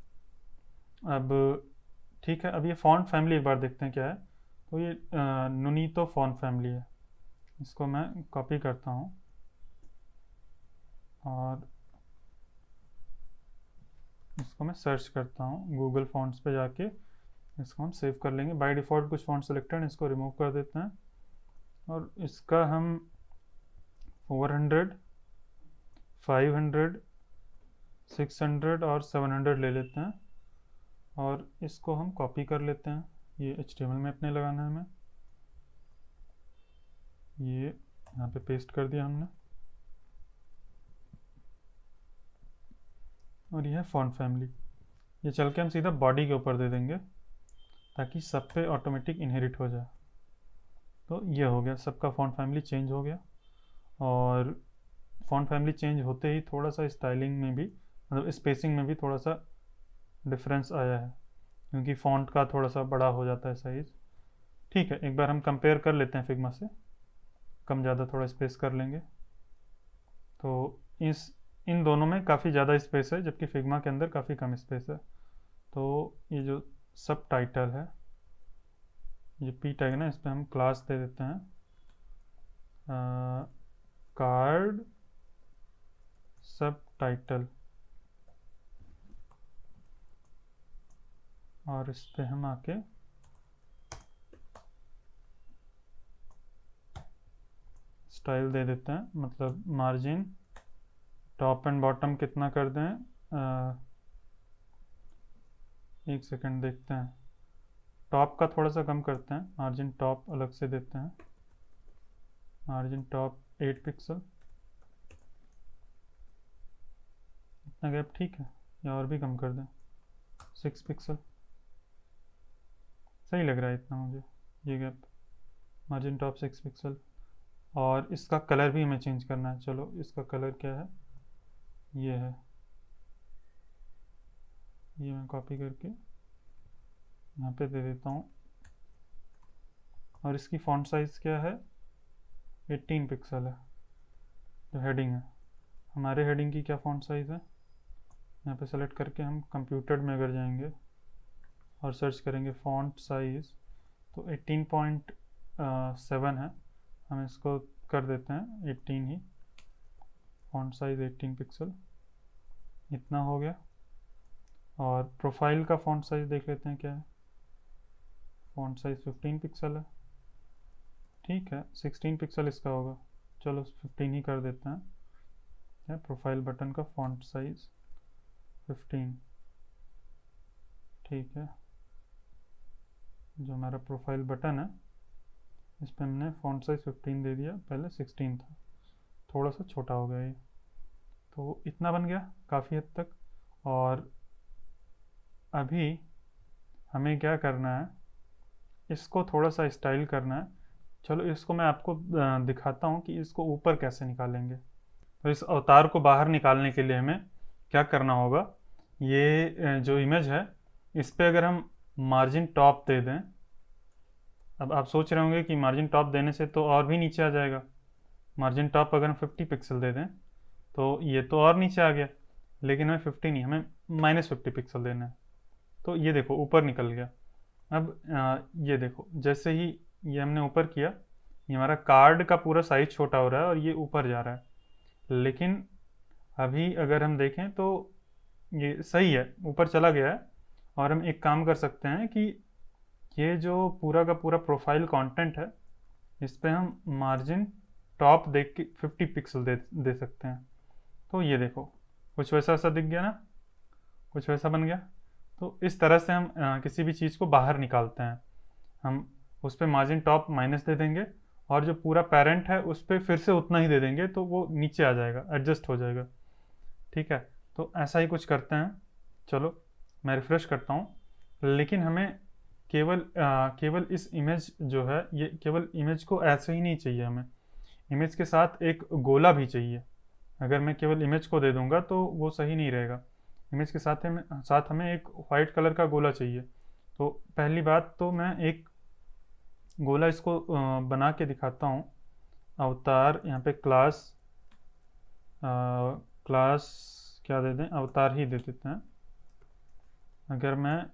अब ठीक है, अब ये फॉन्ट फैमिली एक बार देखते हैं क्या है। तो ये नुनीतो फॉन्ट फैमिली है, इसको मैं कॉपी करता हूँ और इसको मैं सर्च करता हूँ गूगल फॉन्ट्स पे जाके, इसको हम सेव कर लेंगे। बाय डिफ़ॉल्ट कुछ फॉन्ट सेलेक्टेड, इसको रिमूव कर देते हैं और इसका हम 400, 500, 600 और 700 ले लेते हैं और इसको हम कॉपी कर लेते हैं। ये HTML में अपने लगाना है हमें, ये यहाँ पे पेस्ट कर दिया हमने। और ये है फॉन्ट फैमिली। ये चल के हम सीधा बॉडी के ऊपर दे देंगे ताकि सब पे ऑटोमेटिक इनहेरिट हो जाए। तो ये हो गया, सबका फॉन्ट फैमिली चेंज हो गया। और फॉन्ट फैमिली चेंज होते ही थोड़ा सा स्टाइलिंग में भी, मतलब स्पेसिंग में भी थोड़ा सा डिफरेंस आया है, क्योंकि फॉन्ट का थोड़ा सा बड़ा हो जाता है साइज़। ठीक है, एक बार हम कंपेयर कर लेते हैं फिग्मा से, कम ज़्यादा थोड़ा स्पेस कर लेंगे। तो इन दोनों में काफ़ी ज़्यादा स्पेस है, जबकि फिग्मा के अंदर काफ़ी कम स्पेस है। तो ये जो सब टाइटल है, ये पी टैग ना, इस पर हम क्लास दे देते हैं कार्ड सब टाइटल, और इस पे हम आके स्टाइल दे देते हैं, मतलब मार्जिन टॉप एंड बॉटम कितना कर दें। एक सेकंड देखते हैं, टॉप का थोड़ा सा कम करते हैं, मार्जिन टॉप अलग से देते हैं, मार्जिन टॉप 8 पिक्सल, इतना गैप ठीक है, या और भी कम कर दें 6 पिक्सल, सही लग रहा है इतना मुझे ये गैप। Margin top 6 pixel. और इसका कलर भी हमें चेंज करना है। चलो, इसका कलर क्या है, ये है, ये मैं कॉपी करके यहाँ पे दे देता हूँ। और इसकी फॉन्ट साइज़ क्या है, 18 पिक्सल है। जो हेडिंग है, हमारे हेडिंग की क्या फॉन्ट साइज़ है, यहाँ पे सेलेक्ट करके हम कंप्यूटर में अगर जाएंगे और सर्च करेंगे फॉन्ट साइज़, तो 18.7 है। हम इसको कर देते हैं 18 ही, फॉन्ट साइज़ 18 पिक्सल, इतना हो गया। और प्रोफाइल का फॉन्ट साइज़ देख लेते हैं क्या है, फॉन्ट साइज़ 15 पिक्सल है। ठीक है, 16 पिक्सल इसका होगा, चलो 15 ही कर देते हैं। प्रोफाइल बटन का फॉन्ट साइज़ 15, ठीक है। जो हमारा प्रोफाइल बटन है, इस पर हमने फॉन्ट साइज़ 15 दे दिया, पहले 16 था, थोड़ा सा छोटा हो गया ये। तो इतना बन गया काफ़ी हद तक। और अभी हमें क्या करना है, इसको थोड़ा सा स्टाइल करना है। चलो, इसको मैं आपको दिखाता हूँ कि इसको ऊपर कैसे निकालेंगे। तो इस अवतार को बाहर निकालने के लिए हमें क्या करना होगा, ये जो इमेज है, इस पर अगर हम मार्जिन टॉप दे दें, अब आप सोच रहे होंगे कि मार्जिन टॉप देने से तो और भी नीचे आ जाएगा। मार्जिन टॉप अगर हम 50 पिक्सल दे दें तो ये तो और नीचे आ गया, लेकिन हमें 50 नहीं, हमें -50 पिक्सल देना है। तो ये देखो ऊपर निकल गया। अब ये देखो, जैसे ही ये हमने ऊपर किया, ये हमारा कार्ड का पूरा साइज छोटा हो रहा है और ये ऊपर जा रहा है। लेकिन अभी अगर हम देखें तो ये सही है, ऊपर चला गया है। और हम एक काम कर सकते हैं कि ये जो पूरा का पूरा प्रोफाइल कंटेंट है, इस पर हम मार्जिन टॉप देख के 50 पिक्सल दे सकते हैं। तो ये देखो, कुछ वैसा सा दिख गया ना, कुछ वैसा बन गया। तो इस तरह से हम किसी भी चीज़ को बाहर निकालते हैं। हम उस पर मार्जिन टॉप माइनस दे देंगे और जो पूरा पेरेंट है उस पर फिर से उतना ही दे देंगे तो वो नीचे आ जाएगा, एडजस्ट हो जाएगा। ठीक है, तो ऐसा ही कुछ करते हैं। चलो मैं रिफ्रेश करता हूँ। लेकिन हमें केवल इस इमेज जो है, ये केवल इमेज को ऐसे ही नहीं चाहिए, हमें इमेज के साथ एक गोला भी चाहिए। अगर मैं केवल इमेज को दे दूंगा तो वो सही नहीं रहेगा। इमेज के साथ हमें एक वाइट कलर का गोला चाहिए। तो पहली बात तो मैं एक गोला इसको बना के दिखाता हूँ। अवतार, यहाँ पे क्लास क्या दे दें, अवतार ही दे देते हैं। अगर मैं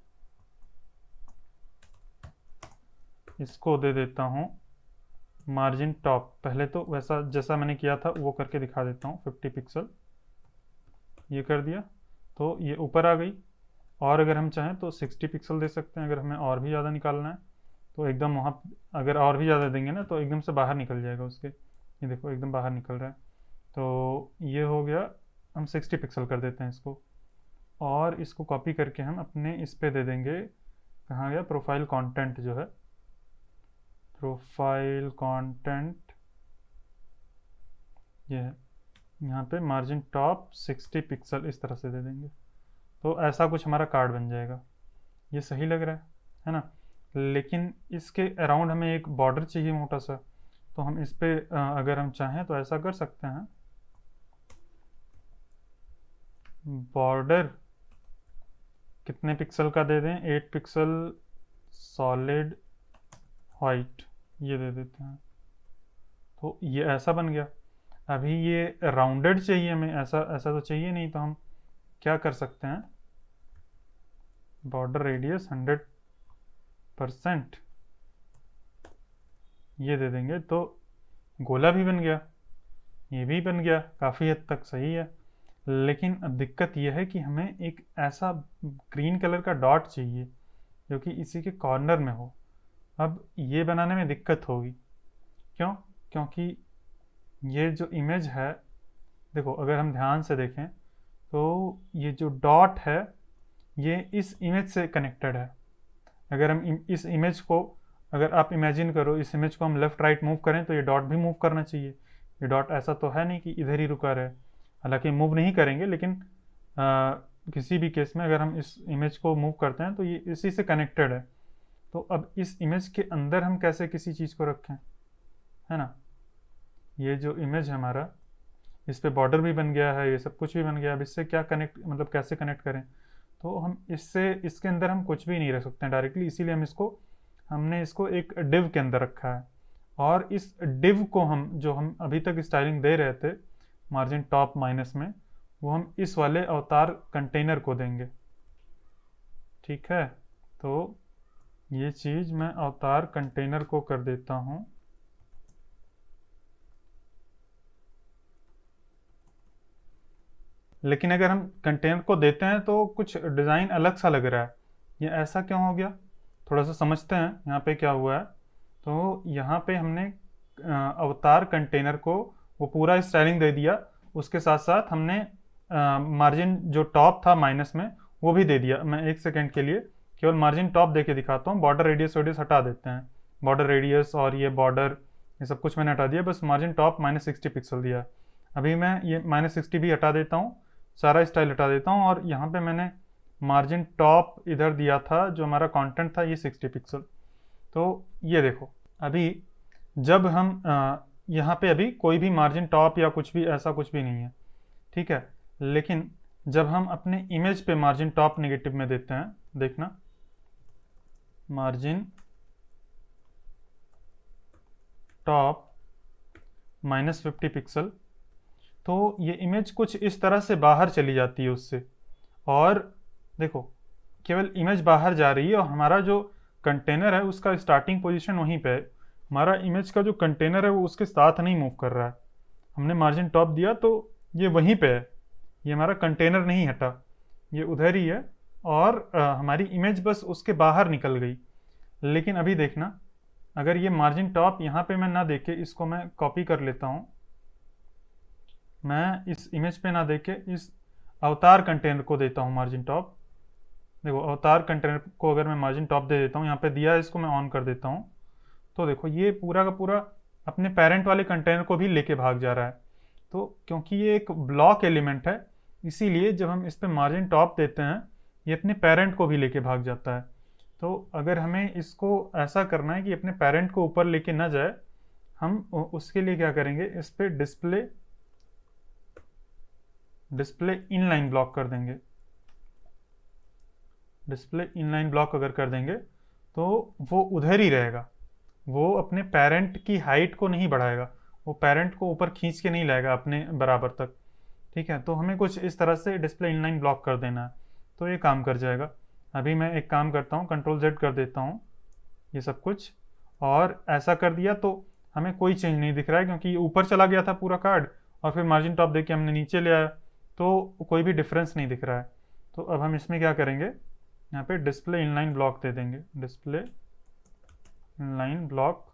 इसको दे देता हूँ मार्जिन टॉप, पहले तो वैसा जैसा मैंने किया था वो करके दिखा देता हूँ, 50 पिक्सल ये कर दिया तो ये ऊपर आ गई। और अगर हम चाहें तो 60 पिक्सल दे सकते हैं, अगर हमें और भी ज़्यादा निकालना है तो एकदम वहाँ, अगर और भी ज़्यादा देंगे ना तो एकदम से बाहर निकल जाएगा उसके। ये देखो एकदम बाहर निकल रहा है। तो ये हो गया, हम 60 पिक्सल कर देते हैं इसको। और इसको कॉपी करके हम अपने इस पे दे देंगे, कहाँ गया, प्रोफाइल कंटेंट जो है, प्रोफाइल कंटेंट ये है, यहाँ पे मार्जिन टॉप 60 पिक्सल इस तरह से दे देंगे। तो ऐसा कुछ हमारा कार्ड बन जाएगा। ये सही लग रहा है ना। लेकिन इसके अराउंड हमें एक बॉर्डर चाहिए मोटा सा, तो हम इस पे अगर हम चाहें तो ऐसा कर सकते हैं। बॉर्डर कितने पिक्सल का दे दें, 8 पिक्सल सॉलिड वाइट ये दे देते हैं। तो ये ऐसा बन गया। अभी ये राउंडेड चाहिए हमें, ऐसा ऐसा तो चाहिए नहीं, तो हम क्या कर सकते हैं, बॉर्डर रेडियस 100% ये दे देंगे तो गोला भी बन गया, ये भी बन गया, काफ़ी हद तक सही है। लेकिन अब दिक्कत यह है कि हमें एक ऐसा ग्रीन कलर का डॉट चाहिए जो कि इसी के कॉर्नर में हो। अब ये बनाने में दिक्कत होगी, क्यों? क्योंकि ये जो इमेज है, देखो अगर हम ध्यान से देखें तो ये जो डॉट है ये इस इमेज से कनेक्टेड है। अगर हम इस इमेज को, अगर आप इमेजिन करो इस इमेज को हम लेफ़्ट राइट मूव करें तो ये डॉट भी मूव करना चाहिए। ये डॉट ऐसा तो है नहीं कि इधर ही रुका रहे, हालांकि मूव नहीं करेंगे, लेकिन किसी भी केस में अगर हम इस इमेज को मूव करते हैं तो ये इसी से कनेक्टेड है। तो अब इस इमेज के अंदर हम कैसे किसी चीज़ को रखें, है ना। ये जो इमेज है हमारा, इस पे बॉर्डर भी बन गया है, ये सब कुछ भी बन गया। अब इससे क्या कनेक्ट, मतलब कैसे कनेक्ट करें, तो हम इससे, इसके अंदर हम कुछ भी नहीं रख सकते हैं डायरेक्टली, इसीलिए हमने इसको एक डिव के अंदर रखा है। और इस डिव को हम, जो हम अभी तक स्टाइलिंग दे रहे थे मार्जिन टॉप माइनस में, वो हम इस वाले अवतार कंटेनर को देंगे। ठीक है, तो ये चीज़ मैं अवतार कंटेनर को कर देता हूँ। लेकिन अगर हम कंटेनर को देते हैं तो कुछ डिज़ाइन अलग सा लग रहा है, ये ऐसा क्यों हो गया, थोड़ा सा समझते हैं यहाँ पे क्या हुआ है। तो यहाँ पे हमने अवतार कंटेनर को वो पूरा स्टाइलिंग दे दिया, उसके साथ साथ हमने मार्जिन जो टॉप था माइनस में वो भी दे दिया। मैं एक सेकेंड के लिए केवल मार्जिन टॉप दे के दिखाता हूँ। बॉर्डर रेडियस हटा देते हैं, बॉर्डर रेडियस और ये बॉर्डर ये सब कुछ मैंने हटा दिया, बस मार्जिन टॉप -60 पिक्सल दिया। अभी मैं ये -60 भी हटा देता हूँ, सारा स्टाइल हटा देता हूँ, और यहाँ पे मैंने मार्जिन टॉप इधर दिया था, जो हमारा कंटेंट था ये 60 पिक्सल। तो ये देखो, अभी जब हम यहाँ पे अभी कोई भी मार्जिन टॉप या कुछ भी ऐसा कुछ भी नहीं है, ठीक है। लेकिन जब हम अपने इमेज पे मार्जिन टॉप नेगेटिव में देते हैं, देखना मार्जिन टॉप -50 पिक्सल, तो ये इमेज कुछ इस तरह से बाहर चली जाती है उससे। और देखो केवल इमेज बाहर जा रही है और हमारा जो कंटेनर है उसका स्टार्टिंग पोजीशन वहीं पे है। हमारा इमेज का जो कंटेनर है वो उसके साथ नहीं मूव कर रहा है। हमने मार्जिन टॉप दिया तो ये वहीं पे है, ये हमारा कंटेनर नहीं हटा, ये उधर ही है, और हमारी इमेज बस उसके बाहर निकल गई। लेकिन अभी देखना, अगर ये मार्जिन टॉप यहाँ पे मैं ना देके, इसको मैं कॉपी कर लेता हूँ, मैं इस इमेज पे ना देके इस अवतार कंटेनर को देता हूँ मार्जिन टॉप। देखो अवतार कंटेनर को अगर मैं मार्जिन टॉप दे देता हूँ, यहाँ पे दिया है, इसको मैं ऑन कर देता हूँ, तो देखो ये पूरा का पूरा अपने पेरेंट वाले कंटेनर को भी लेके भाग जा रहा है। तो क्योंकि ये एक ब्लॉक एलिमेंट है, इसीलिए जब हम इस पर मार्जिन टॉप देते हैं ये अपने पेरेंट को भी लेके भाग जाता है। तो अगर हमें इसको ऐसा करना है कि अपने पेरेंट को ऊपर लेके ना जाए, हम उसके लिए क्या करेंगे, इस पर डिस्प्ले इनलाइन ब्लॉक कर देंगे। डिस्प्ले इनलाइन ब्लॉक अगर कर देंगे तो वो उधर ही रहेगा, वो अपने पेरेंट की हाइट को नहीं बढ़ाएगा, वो पेरेंट को ऊपर खींच के नहीं लाएगा अपने बराबर तक। ठीक है, तो हमें कुछ इस तरह से डिस्प्ले इनलाइन ब्लॉक कर देना है, तो ये काम कर जाएगा। अभी मैं एक काम करता हूँ, कंट्रोल Z कर देता हूँ ये सब कुछ, और ऐसा कर दिया तो हमें कोई चेंज नहीं दिख रहा है, क्योंकि ये ऊपर चला गया था पूरा कार्ड और फिर मार्जिन टॉप देके हमने नीचे ले आया, तो कोई भी डिफरेंस नहीं दिख रहा है। तो अब हम इसमें क्या करेंगे, यहाँ पे डिस्प्ले इनलाइन ब्लॉक दे देंगे, डिस्प्ले इनलाइन ब्लॉक।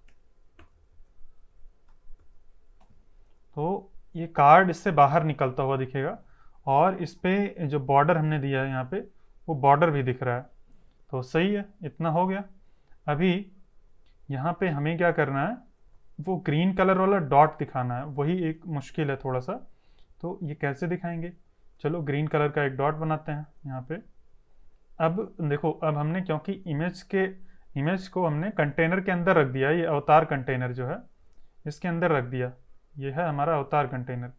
तो ये कार्ड इससे बाहर निकलता हुआ दिखेगा, और इस पे जो बॉर्डर हमने दिया है यहाँ पे, वो बॉर्डर भी दिख रहा है। तो सही है, इतना हो गया। अभी यहाँ पे हमें क्या करना है, वो ग्रीन कलर वाला डॉट दिखाना है, वही एक मुश्किल है थोड़ा सा। तो ये कैसे दिखाएंगे, चलो ग्रीन कलर का एक डॉट बनाते हैं यहाँ पे। अब देखो, अब हमने क्योंकि इमेज को हमने कंटेनर के अंदर रख दिया, ये अवतार कंटेनर जो है इसके अंदर रख दिया, ये है हमारा अवतार कंटेनर,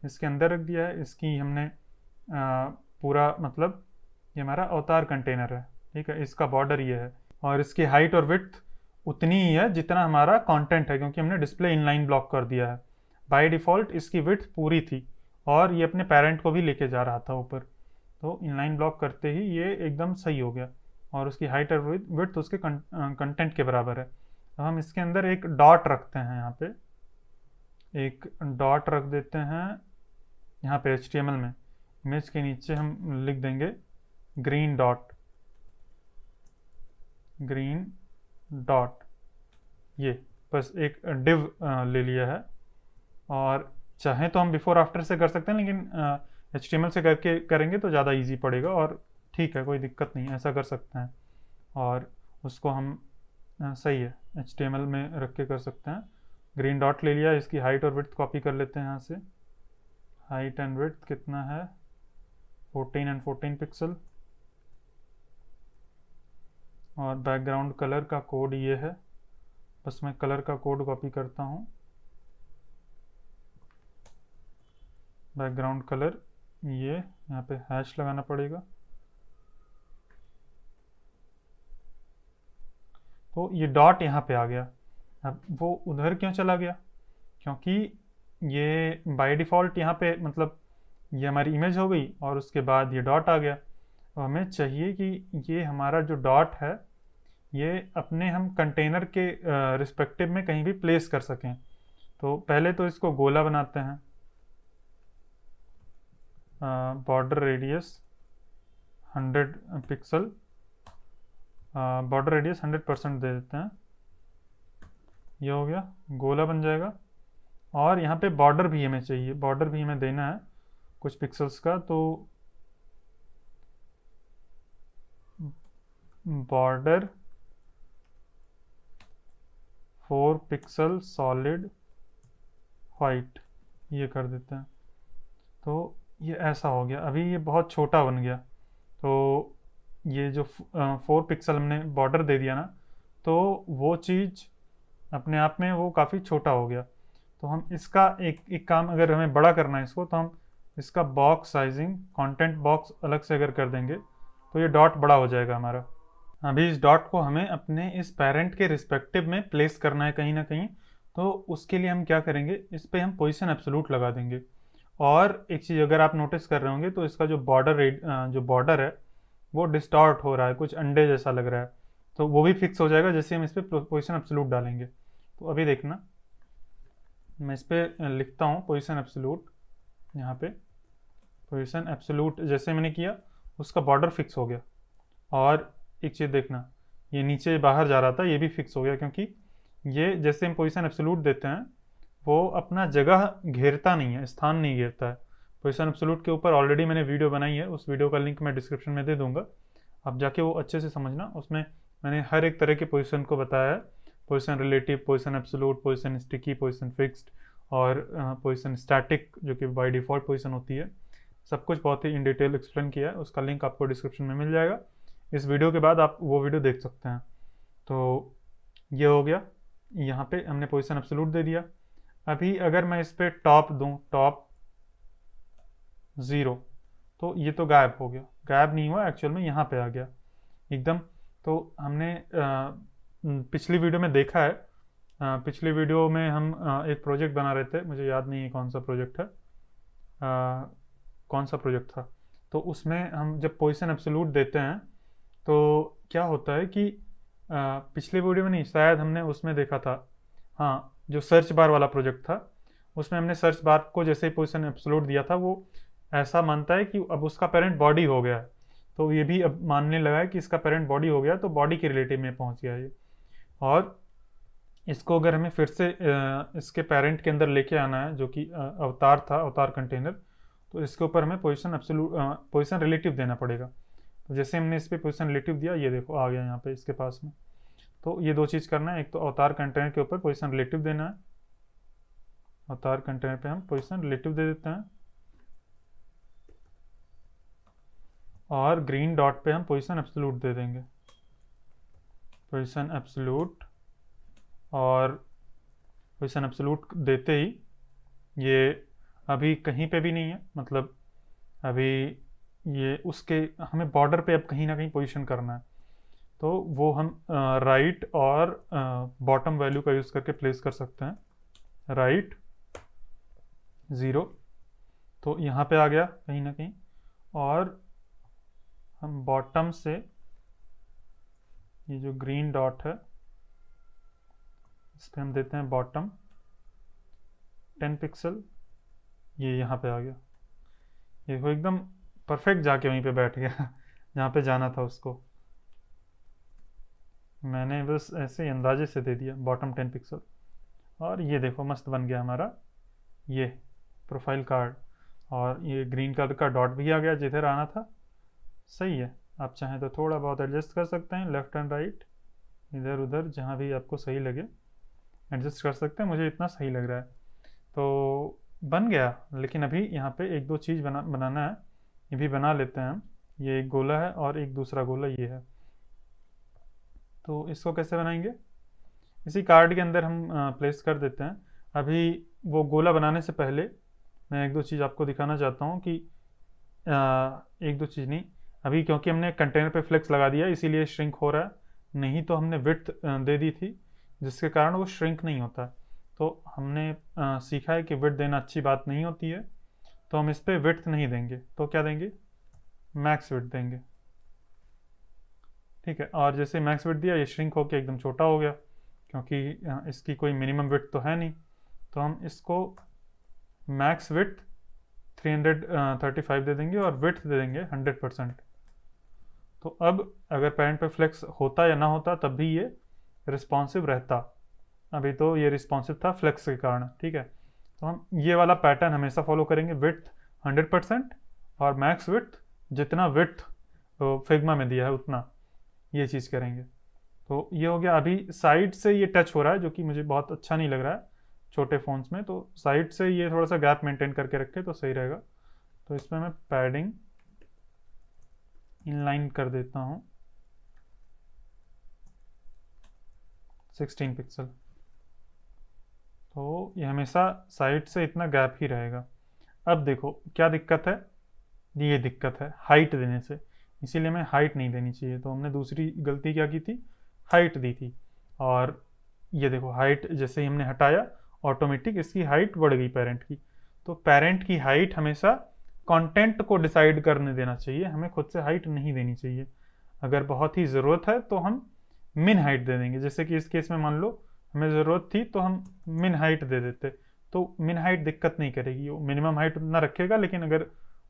इसके अंदर रख दिया है। इसकी हमने पूरा मतलब ये हमारा अवतार कंटेनर है, ठीक है, इसका बॉर्डर ये है, और इसकी हाइट और विड्थ उतनी ही है जितना हमारा कंटेंट है, क्योंकि हमने डिस्प्ले इनलाइन ब्लॉक कर दिया है। बाय डिफ़ॉल्ट इसकी विड्थ पूरी थी और ये अपने पेरेंट को भी लेके जा रहा था ऊपर, तो इनलाइन ब्लॉक करते ही ये एकदम सही हो गया, और उसकी हाइट और विड्थ उसके कंटेंट के बराबर है। अब हम इसके अंदर एक डॉट रखते हैं, यहाँ पे एक डॉट रख देते हैं, यहाँ पे HTML में इमेज के नीचे हम लिख देंगे ग्रीन डॉट, ग्रीन डॉट, ये बस एक डिव ले लिया है। और चाहे तो हम बिफोर आफ्टर से कर सकते हैं, लेकिन HTML से करके करेंगे तो ज़्यादा इजी पड़ेगा, और ठीक है कोई दिक्कत नहीं, ऐसा कर सकते हैं। और उसको हम सही है HTML में रख के कर सकते हैं। ग्रीन डॉट ले लिया, इसकी हाइट और विड्थ कॉपी कर लेते हैं यहाँ से। हाइट एंड विड्थ कितना है, 14 एंड 14 पिक्सल, और बैकग्राउंड कलर का कोड ये है, बस मैं कलर का कोड कॉपी करता हूँ। बैकग्राउंड कलर ये यहाँ पे हैश लगाना पड़ेगा। तो ये डॉट यहाँ पे आ गया। अब वो उधर क्यों चला गया, क्योंकि ये बाय डिफ़ॉल्ट यहाँ पे मतलब ये हमारी इमेज हो गई और उसके बाद ये डॉट आ गया। तो हमें चाहिए कि ये हमारा जो डॉट है ये अपने हम कंटेनर के रिस्पेक्टिव में कहीं भी प्लेस कर सकें। तो पहले तो इसको गोला बनाते हैं, border radius 100 pixel, border radius 100% दे देते हैं, ये हो गया, गोला बन जाएगा। और यहाँ पे बॉर्डर भी हमें चाहिए, बॉर्डर भी हमें देना है कुछ पिक्सल्स का। तो बॉर्डर 4 पिक्सल सॉलिड वाइट, ये कर देते हैं। तो ये ऐसा हो गया। अभी ये बहुत छोटा बन गया, तो ये जो 4 पिक्सल हमने बॉर्डर दे दिया ना, तो वो चीज़ अपने आप में वो काफ़ी छोटा हो गया। तो हम इसका एक काम, अगर हमें बड़ा करना है इसको, तो हम इसका बॉक्स साइजिंग, कंटेंट बॉक्स अलग से अगर कर देंगे तो ये डॉट बड़ा हो जाएगा हमारा। अभी इस डॉट को हमें अपने इस पेरेंट के रिस्पेक्टिव में प्लेस करना है कहीं ना कहीं। तो उसके लिए हम क्या करेंगे, इस पर हम पोजीशन एब्सोल्यूट लगा देंगे। और एक चीज़ अगर आप नोटिस कर रहे होंगे तो इसका जो बॉर्डर है वो डिस्टॉर्ट हो रहा है, कुछ अंडे जैसा लग रहा है, तो वो भी फिक्स हो जाएगा जैसे हम इस पर पोजीशन एब्सोल्यूट डालेंगे। तो अभी देखना, मैं इस पर लिखता हूँ पोजीशन एब्सोल्यूट, यहाँ पे पोजीशन एब्सोल्यूट जैसे मैंने किया उसका बॉर्डर फिक्स हो गया। और एक चीज़ देखना, ये नीचे बाहर जा रहा था, ये भी फिक्स हो गया, क्योंकि ये जैसे हम पोजीशन एब्सोल्यूट देते हैं वो अपना जगह घेरता नहीं है, स्थान नहीं घेरता है। पोजीशन एब्सोल्यूट के ऊपर ऑलरेडी मैंने वीडियो बनाई है, उस वीडियो का लिंक मैं डिस्क्रिप्शन में दे दूंगा, आप जाके वो अच्छे से समझना। उसमें मैंने हर एक तरह के पोजीशन को बताया है, position relative, position absolute, position sticky, position fixed और पोजीशन स्टैटिक जो कि बाय डिफ़ॉल्ट पोजीशन होती है। सब कुछ बहुत ही इन डिटेल एक्सप्लेन किया है, उसका लिंक आपको डिस्क्रिप्शन में मिल जाएगा। इस वीडियो के बाद आप वो वीडियो देख सकते हैं। तो ये हो गया, यहाँ पे हमने पोजीशन एब्सोल्यूट दे दिया। अभी अगर मैं इस पर टॉप दूँ, टॉप 0, तो ये तो गायब हो गया, गायब नहीं हुआ एक्चुअल में, यहाँ पे आ गया एकदम। तो हमने पिछली वीडियो में देखा है, पिछली वीडियो में हम एक प्रोजेक्ट बना रहे थे, मुझे याद नहीं है कौन सा प्रोजेक्ट है, कौन सा प्रोजेक्ट था। तो उसमें हम जब पोजीशन एब्सोल्यूट देते हैं तो क्या होता है कि पिछले वीडियो में नहीं, शायद हमने उसमें देखा था, हाँ, जो सर्च बार वाला प्रोजेक्ट था, उसमें हमने सर्च बार को जैसे ही पोजीशन एब्सोल्यूट दिया था, वो ऐसा मानता है कि अब उसका पेरेंट बॉडी हो गया है। तो ये भी अब मानने लगा है कि इसका पेरेंट बॉडी हो गया, तो बॉडी के रिलेटिव में पहुंच गया ये। और इसको अगर हमें फिर से इसके पेरेंट के अंदर लेके आना है, जो कि अवतार था, अवतार कंटेनर, तो इसके ऊपर हमें पोजीशन एब्सोल्यूट, पोजीशन रिलेटिव देना पड़ेगा। तो जैसे हमने इस पर पोजीशन रिलेटिव दिया, ये देखो आ गया यहाँ पे इसके पास में। तो ये दो चीज़ करना है, एक तो अवतार कंटेनर के ऊपर पोजीशन रिलेटिव देना है, अवतार कंटेनर पे हम पोजीशन रिलेटिव दे देते हैं, और ग्रीन डॉट पे हम पोजीशन एब्सोल्यूट दे देंगे, पोजीशन एब्सोल्यूट। और पोजीशन एब्सोल्यूट देते ही ये अभी कहीं पे भी नहीं है, मतलब अभी ये उसके हमें बॉर्डर पे अब कहीं ना कहीं पोजीशन करना है। तो वो हम राइट और बॉटम वैल्यू का यूज़ करके प्लेस कर सकते हैं। राइट 0, तो यहाँ पे आ गया कहीं ना कहीं, और हम बॉटम से ये जो ग्रीन डॉट है इस पर हम देते हैं बॉटम 10 पिक्सल, ये यहाँ पे आ गया। ये वो एकदम परफेक्ट जाके वहीं पे बैठ गया जहाँ पे जाना था उसको। मैंने बस ऐसे ही अंदाजे से दे दिया बॉटम 10 पिक्सल, और ये देखो मस्त बन गया हमारा ये प्रोफाइल कार्ड। और ये ग्रीन कलर का डॉट भी आ गया जिधर आना था। सही है, आप चाहें तो थोड़ा बहुत एडजस्ट कर सकते हैं, लेफ्ट एंड राइट, इधर उधर जहाँ भी आपको सही लगे एडजस्ट कर सकते हैं। मुझे इतना सही लग रहा है, तो बन गया। लेकिन अभी यहाँ पे एक दो चीज़ बनाना है, ये भी बना लेते हैं हम। ये एक गोला है और एक दूसरा गोला ये है। तो इसको कैसे बनाएंगे, इसी कार्ड के अंदर हम प्लेस कर देते हैं। अभी वो गोला बनाने से पहले मैं एक दो चीज़ आपको दिखाना चाहता हूँ कि एक दो चीज़ नहीं, अभी क्योंकि हमने कंटेनर पे फ्लेक्स लगा दिया इसीलिए श्रिंक हो रहा है, नहीं तो हमने विड्थ दे दी थी जिसके कारण वो श्रिंक नहीं होता। तो हमने सीखा है कि विड्थ देना अच्छी बात नहीं होती है, तो हम इस पर विड्थ नहीं देंगे, तो क्या देंगे, मैक्स विड्थ देंगे। ठीक है, और जैसे मैक्स विड्थ दिया ये श्रिंक होकर एकदम छोटा हो गया, क्योंकि इसकी कोई मिनिमम विड्थ तो है नहीं। तो हम इसको मैक्स विड्थ 335 दे देंगे और विड्थ दे देंगे 100%। तो अब अगर पेरेंट पे फ्लेक्स होता या ना होता तब भी ये रिस्पॉन्सिव रहता। अभी तो ये रिस्पॉन्सिव था फ्लेक्स के कारण। ठीक है, तो हम ये वाला पैटर्न हमेशा फॉलो करेंगे, विड्थ 100% और मैक्स विड्थ जितना विड्थ फिग्मा में दिया है उतना, ये चीज़ करेंगे। तो ये हो गया। अभी साइड से ये टच हो रहा है जो कि मुझे बहुत अच्छा नहीं लग रहा है छोटे फ़ोन्स में, तो साइड से ये थोड़ा सा गैप मेंटेन करके रखे तो सही रहेगा। तो इसमें मैं पैडिंग इनलाइन कर देता हूँ 16 पिक्सल। तो ये हमेशा साइड से इतना गैप ही रहेगा। अब देखो क्या दिक्कत है, ये दिक्कत है हाइट देने से, इसीलिए मैं हाइट नहीं देनी चाहिए। तो हमने दूसरी गलती क्या की थी, हाइट दी थी। और ये देखो हाइट जैसे ही हमने हटाया ऑटोमेटिक इसकी हाइट बढ़ गई पेरेंट की। तो पेरेंट की हाइट हमेशा कंटेंट को डिसाइड करने देना चाहिए, हमें खुद से हाइट नहीं देनी चाहिए। अगर बहुत ही ज़रूरत है तो हम मिन हाइट दे देंगे, जैसे कि इस केस में मान लो हमें ज़रूरत थी तो हम मिन हाइट दे देते, तो मिन हाइट दिक्कत नहीं करेगी, वो मिनिमम हाइट उतना रखेगा, लेकिन अगर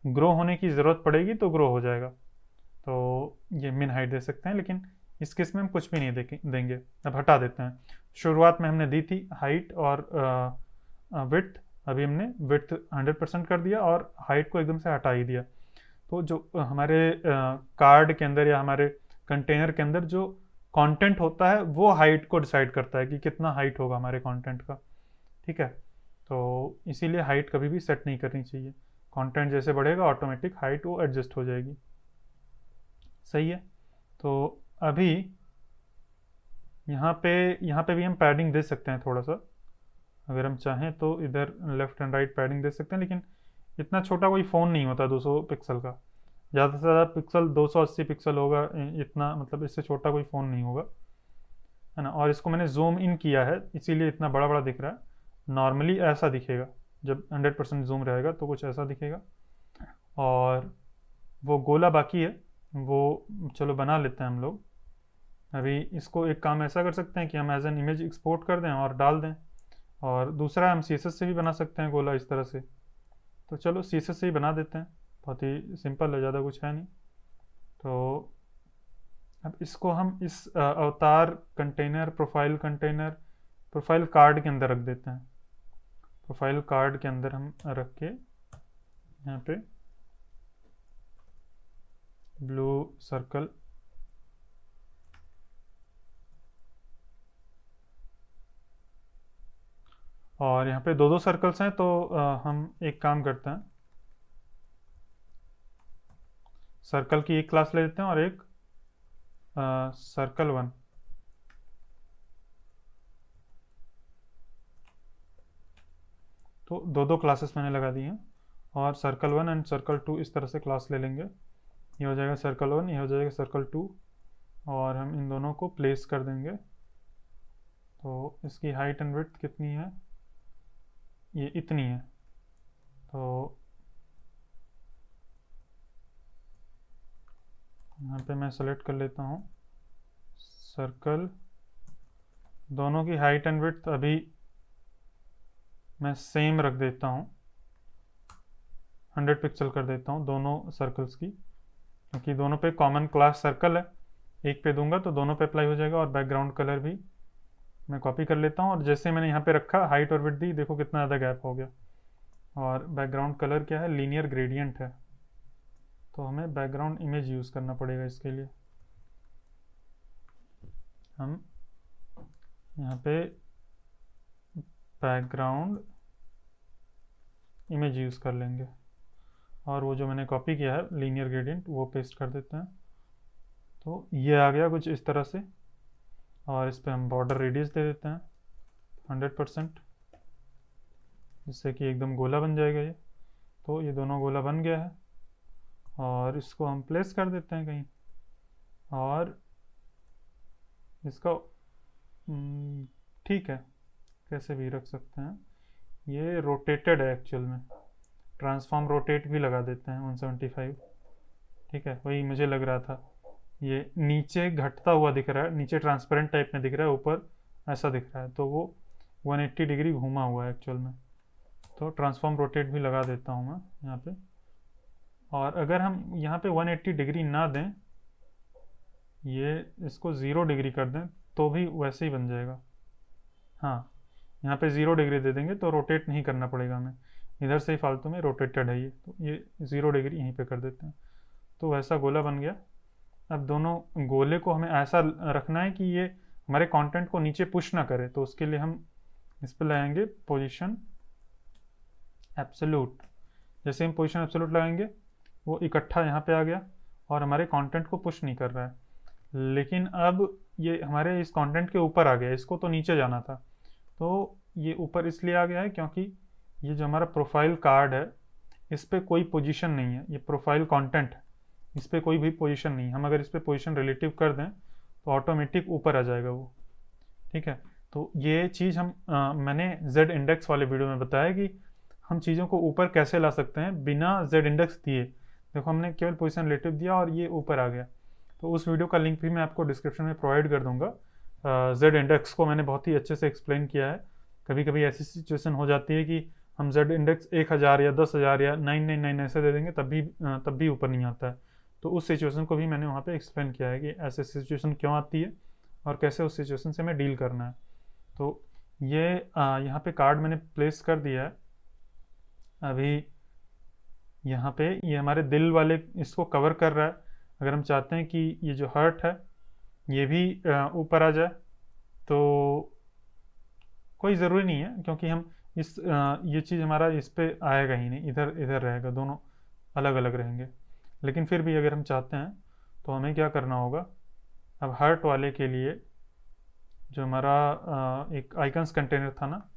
ग्रो होने की ज़रूरत पड़ेगी तो ग्रो हो जाएगा। तो ये मिन हाइट दे सकते हैं, लेकिन इस केस में हम कुछ भी नहीं देंगे। अब हटा देते हैं। शुरुआत में हमने दी थी हाइट और विड्थ, अभी हमने विड्थ 100% कर दिया और हाइट को एकदम से हटा ही दिया। तो जो हमारे कार्ड के अंदर या हमारे कंटेनर के अंदर जो कंटेंट होता है वो हाइट को डिसाइड करता है कि कितना हाइट होगा हमारे कंटेंट का। ठीक है, तो इसीलिए हाइट कभी भी सेट नहीं करनी चाहिए। कंटेंट जैसे बढ़ेगा ऑटोमेटिक हाइट वो एडजस्ट हो जाएगी। सही है। तो अभी यहाँ पे भी हम पैडिंग दे सकते हैं थोड़ा सा, अगर हम चाहें तो इधर लेफ्ट एंड राइट पैडिंग दे सकते हैं, लेकिन इतना छोटा कोई फ़ोन नहीं होता 200 पिक्सल का। ज़्यादा से ज़्यादा पिक्सल 280 पिक्सल होगा, इतना मतलब इससे छोटा कोई फ़ोन नहीं होगा, है ना। और इसको मैंने जूम इन किया है इसीलिए इतना बड़ा बड़ा दिख रहा है। नॉर्मली ऐसा दिखेगा, जब 100% जूम रहेगा तो कुछ ऐसा दिखेगा। और वो गोला बाकी है, वो चलो बना लेते हैं हम लोग। अभी इसको एक काम ऐसा कर सकते हैं कि हम एज एन इमेज एक्सपोर्ट कर दें और डाल दें, और दूसरा हम CSS से भी बना सकते हैं गोला इस तरह से। तो चलो CSS से ही बना देते हैं, बहुत ही सिंपल है, ज़्यादा कुछ है नहीं। तो अब इसको हम इस अवतार कंटेनर प्रोफाइल कार्ड के अंदर रख देते हैं। प्रोफाइल कार्ड के अंदर हम रख के यहाँ पे ब्लू सर्कल, और यहाँ पे दो दो सर्कल्स हैं, तो हम एक काम करते हैं, सर्कल की एक क्लास ले लेते हैं और एक सर्कल 1। तो दो दो क्लासेस मैंने लगा दी हैं, और सर्कल 1 एंड सर्कल 2 इस तरह से क्लास ले लेंगे। ये हो जाएगा सर्कल 1, ये हो जाएगा सर्कल 2, और हम इन दोनों को प्लेस कर देंगे। तो इसकी हाइट एंड विड्थ कितनी है, ये इतनी है। तो यहाँ पे मैं सेलेक्ट कर लेता हूँ सर्कल, दोनों की हाइट एंड विड्थ अभी मैं सेम रख देता हूँ, 100 पिक्सल कर देता हूँ दोनों सर्कल्स की, क्योंकि दोनों पे कॉमन क्लास सर्कल है। एक पे दूंगा तो दोनों पे अप्लाई हो जाएगा। और बैकग्राउंड कलर भी मैं कॉपी कर लेता हूँ, और जैसे मैंने यहाँ पे रखा हाइट और विड्थ दी, देखो कितना ज़्यादा गैप हो गया। और बैकग्राउंड कलर क्या है, लीनियर ग्रेडियंट है, तो हमें बैकग्राउंड इमेज यूज़ करना पड़ेगा। इसके लिए हम यहाँ पे बैकग्राउंड इमेज यूज़ कर लेंगे, और वो जो मैंने कॉपी किया है लीनियर ग्रेडियंट वो पेस्ट कर देते हैं। तो ये आ गया कुछ इस तरह से, और इस पर हम बॉर्डर रेडियस दे देते हैं 100%, जिससे कि एकदम गोला बन जाएगा ये। तो ये दोनों गोला बन गया है, और इसको हम प्लेस कर देते हैं कहीं, और इसका ठीक है, कैसे भी रख सकते हैं। ये रोटेटेड है एक्चुअल में, ट्रांसफॉर्म रोटेट भी लगा देते हैं 175। ठीक है, वही मुझे लग रहा था, ये नीचे घटता हुआ दिख रहा है, नीचे ट्रांसपेरेंट टाइप में दिख रहा है, ऊपर ऐसा दिख रहा है, तो वो 180 डिग्री घूमा हुआ है एक्चुअल में। तो ट्रांसफॉर्म रोटेट भी लगा देता हूँ मैं यहाँ पे। और अगर हम यहाँ पे 180 डिग्री ना दें, ये इसको 0 डिग्री कर दें, तो भी वैसे ही बन जाएगा। हाँ, यहाँ पे 0 डिग्री दे देंगे तो रोटेट नहीं करना पड़ेगा हमें, इधर से ही फालतू में रोटेटेड है ये, तो ये 0 डिग्री यहीं पे कर देते हैं। तो वैसा गोला बन गया। अब दोनों गोले को हमें ऐसा रखना है कि ये हमारे कंटेंट को नीचे पुश ना करे, तो उसके लिए हम इस पर लगाएंगे पोजीशन एब्सोल्यूट। जैसे हम पोजीशन एब्सोल्यूट लगाएंगे, वो इकट्ठा यहाँ पे आ गया और हमारे कंटेंट को पुश नहीं कर रहा है। लेकिन अब ये हमारे इस कंटेंट के ऊपर आ गया, इसको तो नीचे जाना था, तो ये ऊपर इसलिए आ गया है क्योंकि ये जो हमारा प्रोफाइल कार्ड है, इस पर कोई पोजीशन नहीं है, ये प्रोफाइल कंटेंट है, इस पर कोई भी पोजीशन नहीं है। हम अगर इस पर पोजीशन रिलेटिव कर दें तो ऑटोमेटिक ऊपर आ जाएगा वो। ठीक है, तो ये चीज़ मैंने Z इंडेक्स वाले वीडियो में बताया कि हम चीज़ों को ऊपर कैसे ला सकते हैं बिना Z इंडेक्स दिए। देखो, हमने केवल पोजीशन रिलेटिव दिया और ये ऊपर आ गया। तो उस वीडियो का लिंक भी मैं आपको डिस्क्रिप्शन में प्रोवाइड कर दूंगा। Z इंडेक्स को मैंने बहुत ही अच्छे से एक्सप्लेन किया है। कभी कभी ऐसी सिचुएशन हो जाती है कि हम Z इंडेक्स 1000 या 10,000 या 999 ऐसे दे देंगे, तब भी ऊपर नहीं आता है। तो उस सिचुएशन को भी मैंने वहाँ पे एक्सप्लेन किया है कि ऐसे सिचुएशन क्यों आती है और कैसे उस सिचुएशन से हमें डील करना है। तो ये यहाँ पे कार्ड मैंने प्लेस कर दिया है। अभी यहाँ पे ये हमारे दिल वाले इसको कवर कर रहा है। अगर हम चाहते हैं कि ये जो हर्ट है ये भी ऊपर आ जाए तो कोई ज़रूरी नहीं है, क्योंकि हम ये चीज़ हमारा इस पे आएगा ही नहीं, इधर इधर रहेगा, दोनों अलग अलग रहेंगे। लेकिन फिर भी अगर हम चाहते हैं तो हमें क्या करना होगा, अब हार्ट वाले के लिए जो हमारा एक आइकन्स कंटेनर था ना,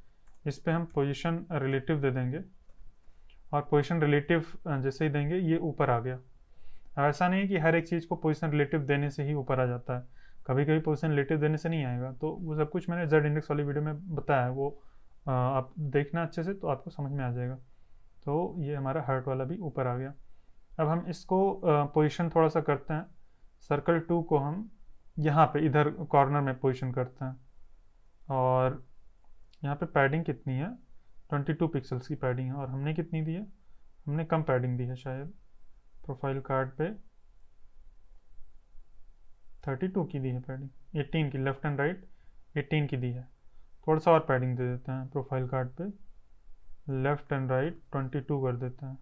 इस पे हम पोजीशन रिलेटिव दे देंगे, और पोजीशन रिलेटिव जैसे ही देंगे ये ऊपर आ गया। अब ऐसा नहीं है कि हर एक चीज़ को पोजीशन रिलेटिव देने से ही ऊपर आ जाता है, कभी कभी पोजीशन रिलेटिव देने से नहीं आएगा। तो वो सब कुछ मैंने जेड इंडेक्स वाली वीडियो में बताया है, वो आप देखना अच्छे से तो आपको समझ में आ जाएगा। तो ये हमारा हार्ट वाला भी ऊपर आ गया। अब हम इसको पोजीशन थोड़ा सा करते हैं, सर्कल 2 को हम यहाँ पे इधर कॉर्नर में पोजीशन करते हैं, और यहाँ पे पैडिंग कितनी है, 22 पिक्सल्स की पैडिंग है, और हमने कितनी दी है, हमने कम पैडिंग दी है शायद, प्रोफाइल कार्ड पे 32 की दी है पैडिंग, 18 की, लेफ्ट एंड राइट 18 की दी है। थोड़ा सा और पैडिंग दे देते हैं प्रोफाइल कार्ड पे, लेफ्ट एंड राइट 22 कर देते हैं,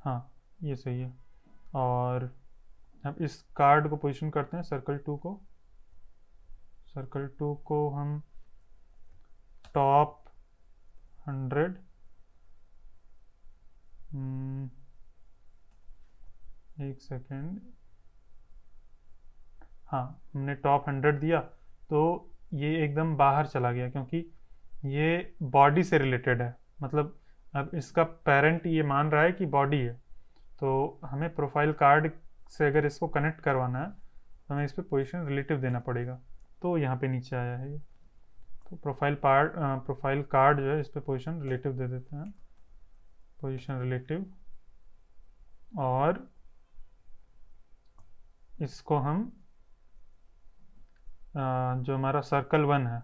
हाँ ये सही है। और अब इस कार्ड को पोजीशन करते हैं, सर्कल 2 को, सर्कल 2 को हम टॉप 100, एक सेकेंड, हाँ हमने टॉप 100 दिया, तो ये एकदम बाहर चला गया, क्योंकि ये बॉडी से रिलेटेड है, मतलब अब इसका पेरेंट ये मान रहा है कि बॉडी है, तो हमें प्रोफाइल कार्ड से अगर इसको कनेक्ट करवाना है तो हमें इस पर पोजीशन रिलेटिव देना पड़ेगा। तो यहाँ पे नीचे आया है ये, तो प्रोफाइल कार्ड जो है इस पर पोजीशन रिलेटिव दे देते हैं, पोजीशन रिलेटिव, और इसको हम जो हमारा सर्कल 1 है,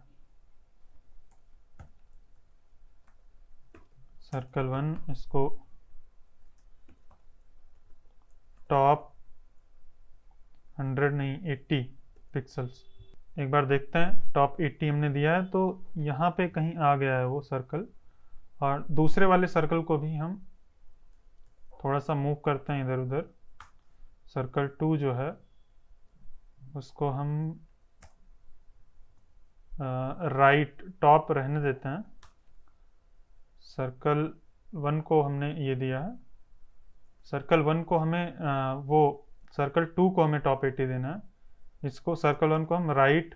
सर्कल 1 इसको टॉप 100 नहीं 80 पिक्सल्स, एक बार देखते हैं, टॉप 80 हमने दिया है, तो यहाँ पे कहीं आ गया है वो सर्कल। और दूसरे वाले सर्कल को भी हम थोड़ा सा मूव करते हैं इधर उधर, सर्कल 2 जो है उसको हम राइट टॉप रहने देते हैं, सर्कल 1 को हमने ये दिया है, सर्कल 1 को हमें वो सर्कल 2 को हमें टॉप 80 देना है, इसको सर्कल 1 को हम राइट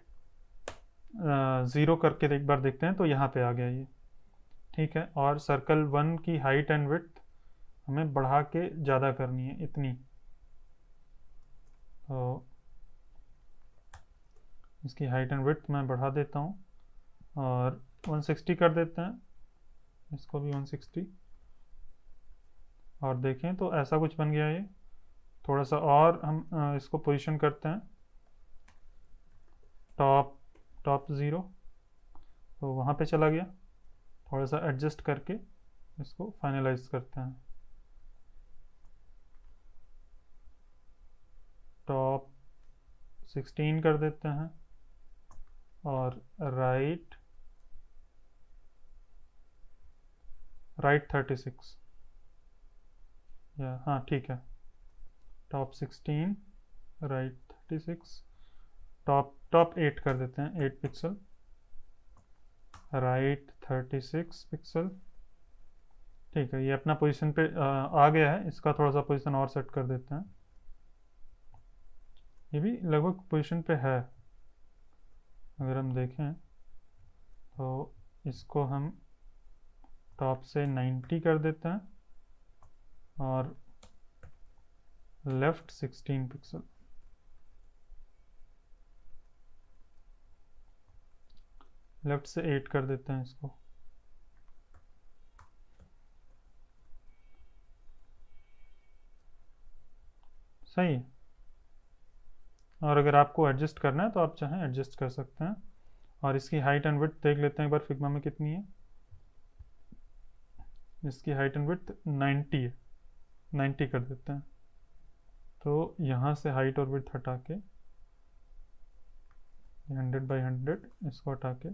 0 करके एक बार देखते हैं, तो यहाँ पे आ गया ये, ठीक है। और सर्कल 1 की हाइट एंड विड्थ हमें बढ़ा के ज़्यादा करनी है, इतनी, तो इसकी हाइट एंड विड्थ मैं बढ़ा देता हूँ, और 160 कर देते हैं, इसको भी 160, और देखें तो ऐसा कुछ बन गया ये। थोड़ा सा और हम इसको पोजीशन करते हैं, टॉप 0, तो वहाँ पे चला गया, थोड़ा सा एडजस्ट करके इसको फाइनलाइज करते हैं, टॉप 16 कर देते हैं, और राइट 36, या हाँ ठीक है, टॉप 16 राइट 36, टॉप 8 कर देते हैं, 8 पिक्सल, राइट 36 पिक्सल, ठीक है। ये अपना पोजीशन पे आ गया है, इसका थोड़ा सा पोजीशन और सेट कर देते हैं, ये भी लगभग पोजीशन पे है। अगर हम देखें तो इसको हम टॉप से 90 कर देते हैं, और लेफ्ट 16 पिक्सल, लेफ्ट से 8 कर देते हैं इसको, सही है। और अगर आपको एडजस्ट करना है तो आप चाहें एडजस्ट कर सकते हैं। और इसकी हाइट एंड विड्थ देख लेते हैं एक बार फिग्मा में कितनी है, इसकी हाइट एंड विड्थ 90 है, 90 कर देते हैं। तो यहाँ से हाइट और विड्थ हटा के 100/100 इसको हटा के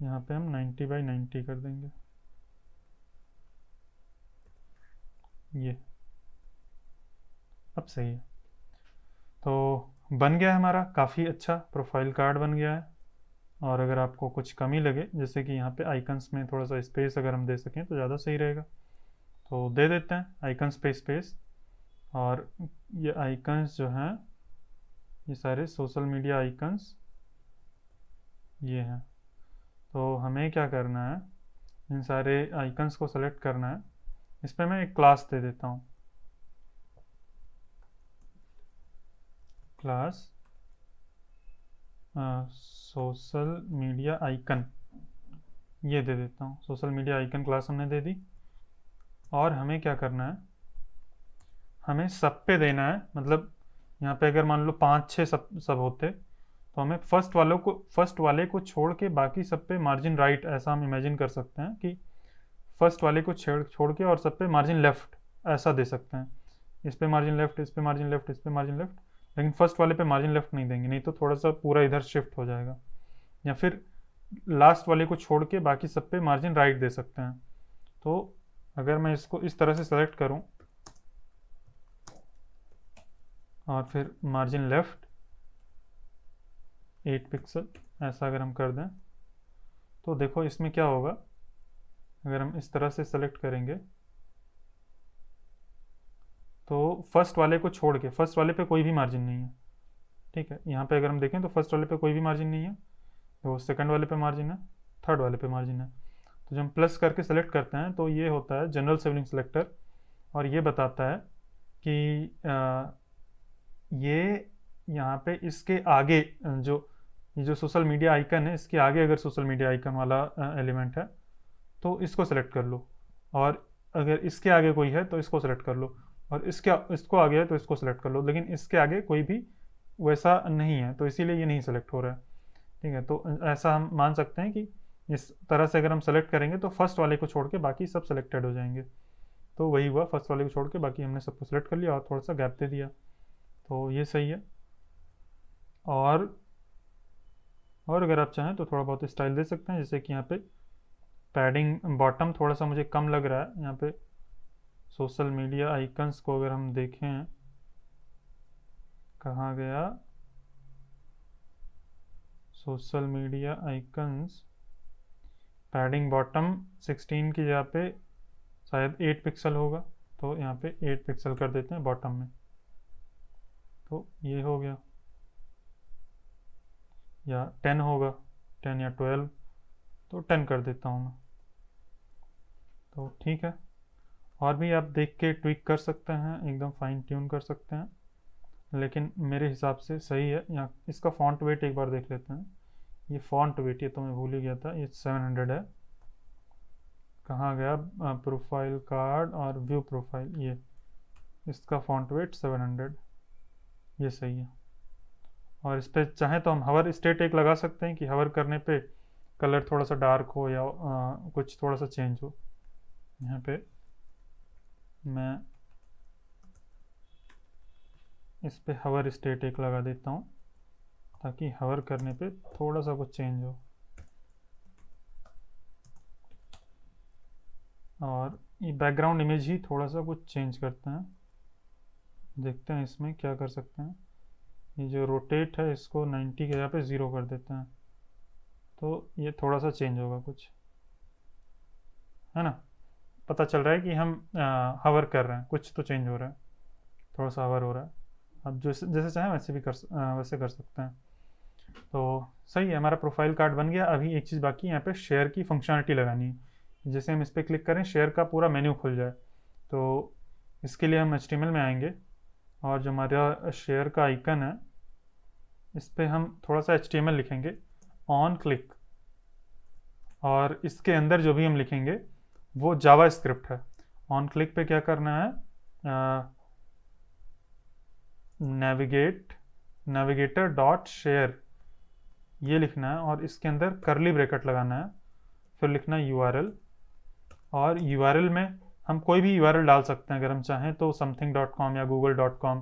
यहाँ पे हम 90/90 कर देंगे, ये अब सही है। तो बन गया है हमारा काफ़ी अच्छा प्रोफाइल कार्ड बन गया है। और अगर आपको कुछ कमी लगे, जैसे कि यहाँ पे आइकन्स में थोड़ा सा स्पेस अगर हम दे सकें तो ज़्यादा सही रहेगा, तो दे देते हैं आइकन्स पे स्पेस। और ये आइकन्स जो हैं, ये सारे सोशल मीडिया आइकन्स ये हैं। तो हमें क्या करना है, इन सारे आइकन्स को सेलेक्ट करना है। इस पर मैं एक क्लास दे देता हूँ, क्लास सोशल मीडिया आइकन, ये दे देता हूँ। सोशल मीडिया आइकन क्लास हमने दे दी। और हमें क्या करना है, हमें सब पे देना है। मतलब यहाँ पे अगर मान लो 5-6 सब होते, तो हमें फर्स्ट वाले को छोड़ के बाकी सब पे मार्जिन राइट, ऐसा हम इमेजिन कर सकते हैं कि फर्स्ट वाले को छोड़ के और सब पे मार्जिन लेफ्ट ऐसा दे सकते हैं। इस पे मार्जिन लेफ्ट, इस पे मार्जिन लेफ्ट, इस पे मार्जिन लेफ्ट, लेकिन फर्स्ट वाले पे मार्जिन लेफ्ट नहीं देंगे, नहीं तो थोड़ा सा पूरा इधर शिफ्ट हो जाएगा। या फिर लास्ट वाले को छोड़ के बाकी सब पे मार्जिन राइट दे सकते हैं। तो अगर मैं इसको इस तरह से सेलेक्ट करूं और फिर मार्जिन लेफ्ट 8 पिक्सल ऐसा अगर हम कर दें, तो देखो इसमें क्या होगा। अगर हम इस तरह से सेलेक्ट करेंगे तो फर्स्ट वाले को छोड़ के, फर्स्ट वाले पे कोई भी मार्जिन नहीं है, ठीक है। यहाँ पे अगर हम देखें तो फर्स्ट वाले पे कोई भी मार्जिन नहीं है, तो सेकंड वाले पे मार्जिन है, थर्ड वाले पे मार्जिन है। तो जब हम प्लस करके सेलेक्ट करते हैं तो ये होता है जनरल सिबलिंग सेलेक्टर, और ये बताता है कि ये यहाँ पे इसके आगे जो ये जो सोशल मीडिया आइकन है, इसके आगे अगर सोशल मीडिया आइकन वाला एलिमेंट है तो इसको सेलेक्ट कर लो, और अगर इसके आगे कोई है तो इसको सेलेक्ट कर लो, और इसको आगे है तो इसको सेलेक्ट कर लो। लेकिन इसके आगे कोई भी वैसा नहीं है, तो इसीलिए ये नहीं सेलेक्ट हो रहा है, ठीक है। तो ऐसा हम मान सकते हैं कि इस तरह से अगर हम सेलेक्ट करेंगे तो फर्स्ट वाले को छोड़ के बाकी सब सेलेक्टेड हो जाएंगे। तो वही हुआ, फर्स्ट वाले को छोड़ के बाकी हमने सबको सेलेक्ट कर लिया और थोड़ा सा गैप दे दिया, तो ये सही है। और अगर आप चाहें तो थोड़ा बहुत स्टाइल दे सकते हैं, जैसे कि यहाँ पे पैडिंग बॉटम थोड़ा सा मुझे कम लग रहा है। यहाँ पे सोशल मीडिया आइकन्स को अगर हम देखें, कहाँ गया social media icons, padding bottom 16 की जगह पे शायद 8 पिक्सल होगा, तो यहाँ पे 8 पिक्सल कर देते हैं बॉटम में, तो ये हो गया। या 10 होगा, 10 या 12, तो 10 कर देता हूँ मैं, तो ठीक है। और भी आप देख के ट्विक कर सकते हैं, एकदम फाइन ट्यून कर सकते हैं, लेकिन मेरे हिसाब से सही है। यहाँ इसका फॉन्ट वेट एक बार देख लेते हैं। ये फॉन्ट वेट, ये तो मैं भूल ही गया था, ये 700 है। कहाँ गया प्रोफाइल कार्ड और व्यू प्रोफाइल, ये इसका फॉन्ट वेट 700, ये सही है। और इस पर चाहें तो हम हवर स्टेट एक लगा सकते हैं कि हवर करने पे कलर थोड़ा सा डार्क हो या कुछ थोड़ा सा चेंज हो। यहाँ पे मैं इस पे हवर स्टेट एक लगा देता हूँ, ताकि हवर करने पे थोड़ा सा कुछ चेंज हो। और ये बैकग्राउंड इमेज ही थोड़ा सा कुछ चेंज करते हैं, देखते हैं इसमें क्या कर सकते हैं। ये जो रोटेट है इसको 90 के जगह पे 0 कर देते हैं, तो ये थोड़ा सा चेंज होगा कुछ, है ना। पता चल रहा है कि हम हवर कर रहे हैं, कुछ तो चेंज हो रहा है, थोड़ा सा हवर हो रहा है। अब जो जैसे चाहें वैसे भी वैसे कर सकते हैं। तो सही है, हमारा प्रोफाइल कार्ड बन गया। अभी एक चीज़ बाकी है, यहाँ पे शेयर की फंक्शनलिटी लगानी है। जैसे हम इस पर क्लिक करें, शेयर का पूरा मेन्यू खुल जाए, तो इसके लिए हम HTML में आएंगे, और जो हमारा शेयर का आइकन है इस पर हम थोड़ा सा HTML लिखेंगे, ऑन क्लिक, और इसके अंदर जो भी हम लिखेंगे वो जावा स्क्रिप्ट है। ऑन क्लिक पे क्या करना है, नेविगेटर डॉट शेयर ये लिखना है, और इसके अंदर करली ब्रैकेट लगाना है, फिर लिखना है URL। और URL में हम कोई भी URL डाल सकते हैं, अगर हम चाहें तो something.com या google.com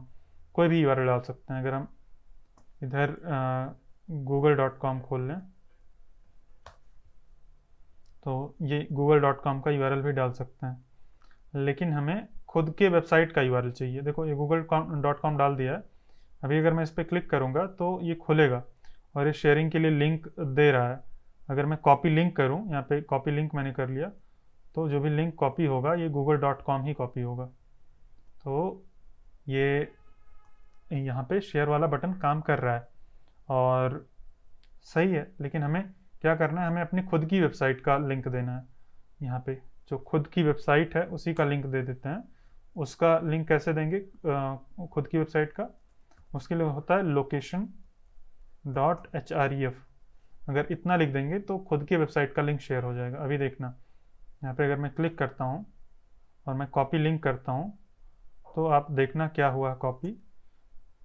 कोई भी URL डाल सकते हैं। अगर हम इधर google.com खोल लें तो ये google.com का URL भी डाल सकते हैं, लेकिन हमें खुद के वेबसाइट का URL चाहिए। देखो ये google.com डाल दिया है, अभी अगर मैं इस पर क्लिक करूँगा तो ये खुलेगा और ये शेयरिंग के लिए लिंक दे रहा है। अगर मैं कॉपी लिंक करूँ, यहाँ पे कॉपी लिंक मैंने कर लिया, तो जो भी लिंक कॉपी होगा ये google.com ही कॉपी होगा। तो ये यहाँ पे शेयर वाला बटन काम कर रहा है और सही है, लेकिन हमें क्या करना है, हमें अपनी खुद की वेबसाइट का लिंक देना है। यहाँ पे जो खुद की वेबसाइट है उसी का लिंक दे देते हैं। उसका लिंक कैसे देंगे खुद की वेबसाइट का? उसके लिए होता है location.href। अगर इतना लिख देंगे तो खुद की वेबसाइट का लिंक शेयर हो जाएगा। अभी देखना, यहाँ पे अगर मैं क्लिक करता हूँ और मैं कॉपी लिंक करता हूँ तो आप देखना क्या हुआ कॉपी।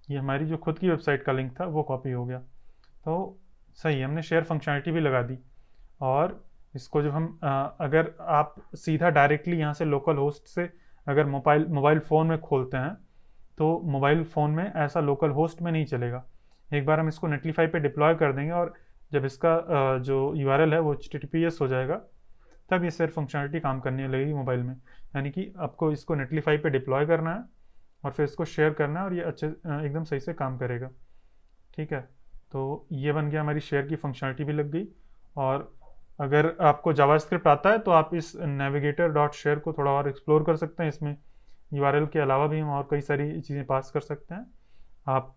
ये हमारी जो खुद की वेबसाइट का लिंक था वो कॉपी हो गया। तो सही, हमने शेयर फंक्शनलिटी भी लगा दी। और इसको जब हम अगर आप सीधा डायरेक्टली यहाँ से लोकल होस्ट से अगर मोबाइल फ़ोन में खोलते हैं तो मोबाइल फ़ोन में ऐसा लोकल होस्ट में नहीं चलेगा। एक बार हम इसको नेटलीफाई पे डिप्लॉय कर देंगे और जब इसका जो URL है वो HTTPS हो जाएगा, तब ये शेयर फंक्शनलिटी काम करने लगेगी मोबाइल में। यानी कि आपको इसको नेटलीफाई पे डिप्लॉय करना है और फिर इसको शेयर करना है और ये अच्छे एकदम सही से काम करेगा। ठीक है, तो ये बन गया, हमारी शेयर की फंक्शनलिटी भी लग गई। और अगर आपको जावास्क्रिप्ट आता है तो आप इस navigator.share को थोड़ा और एक्सप्लोर कर सकते हैं। इसमें URL के अलावा भी हम और कई सारी चीज़ें पास कर सकते हैं। आप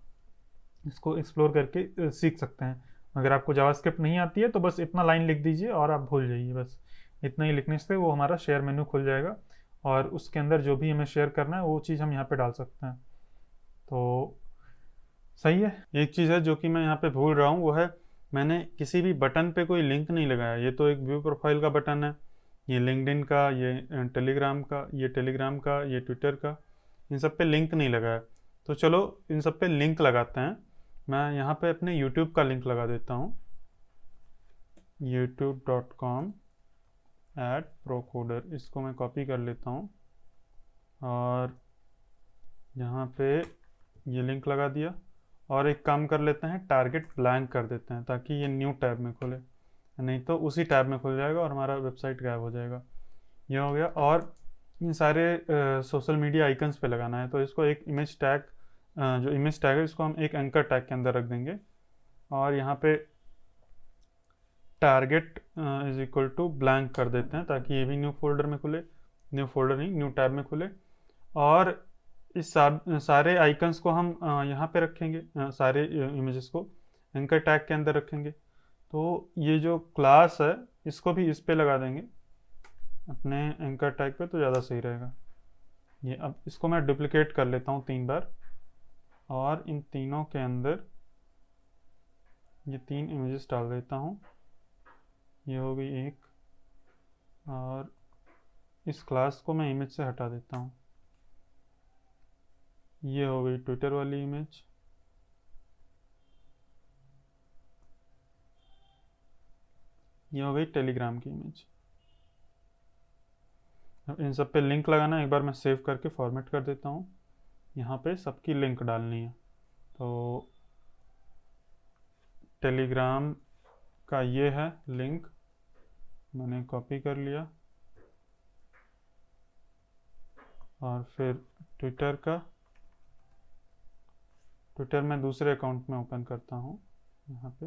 इसको एक्सप्लोर करके सीख सकते हैं। अगर आपको जावास्क्रिप्ट नहीं आती है तो बस इतना लाइन लिख दीजिए और आप भूल जाइए। बस इतना ही लिखने से वो हमारा शेयर मेन्यू खुल जाएगा और उसके अंदर जो भी हमें शेयर करना है वो चीज़ हम यहाँ पे डाल सकते हैं। तो सही है। एक चीज़ है जो कि मैं यहाँ पे भूल रहा हूँ, वो है मैंने किसी भी बटन पे कोई लिंक नहीं लगाया। ये तो एक व्यू प्रोफाइल का बटन है, ये लिंक्डइन का, ये टेलीग्राम का, ये ट्विटर का, इन सब पे लिंक नहीं लगाया। तो चलो इन सब पे लिंक लगाते हैं। मैं यहाँ पे अपने यूट्यूब का लिंक लगा देता हूँ, youtube.com/procoder। इसको मैं कॉपी कर लेता हूँ और यहाँ पे ये लिंक लगा दिया। और एक काम कर लेते हैं, टारगेट ब्लैंक कर देते हैं ताकि ये न्यू टैब में खुले, नहीं तो उसी टैब में खुल जाएगा और हमारा वेबसाइट गायब हो जाएगा। ये हो गया। और इन सारे सोशल मीडिया आइकन्स पे लगाना है, तो इसको एक इमेज टैग, जो इमेज टैग है इसको हम एक एंकर टैग के अंदर रख देंगे और यहाँ पे टारगेट = ब्लैंक कर देते हैं ताकि ये भी न्यू फोल्डर में खुले, न्यू फोल्डर नहीं न्यू टैब में खुले। और इस सारे आइकन्स को हम यहाँ पे रखेंगे, सारे इमेजेस को एंकर टैग के अंदर रखेंगे। तो ये जो क्लास है इसको भी इस पे लगा देंगे अपने एंकर टैग पे, तो ज़्यादा सही रहेगा। ये अब इसको मैं डुप्लिकेट कर लेता हूँ 3 बार और इन तीनों के अंदर ये 3 इमेजेस डाल देता हूँ। ये हो गई एक, और इस क्लास को मैं इमेज से हटा देता हूँ। ये हो गई ट्विटर वाली इमेज, ये हो गई टेलीग्राम की इमेज। अब इन सब पे लिंक लगाना, एक बार मैं सेव करके फॉर्मेट कर देता हूँ। यहाँ पे सबकी लिंक डालनी है। तो टेलीग्राम का ये है लिंक, मैंने कॉपी कर लिया। और फिर ट्विटर का, ट्विटर मैं दूसरे अकाउंट में ओपन करता हूँ। यहाँ पे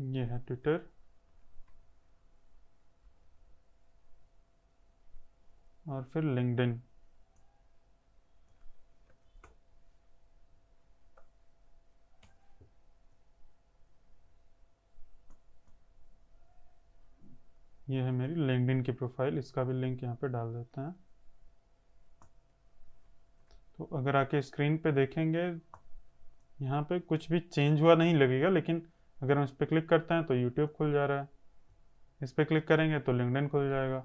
ये है ट्विटर, और फिर लिंक्डइन। ये है मेरी लिंक्डइन की प्रोफाइल, इसका भी लिंक यहाँ पे डाल देते हैं। तो अगर आके स्क्रीन पे देखेंगे यहाँ पे कुछ भी चेंज हुआ नहीं लगेगा, लेकिन अगर हम इस पर क्लिक करते हैं तो यूट्यूब खुल जा रहा है, इस पर क्लिक करेंगे तो लिंक्डइन खुल जाएगा।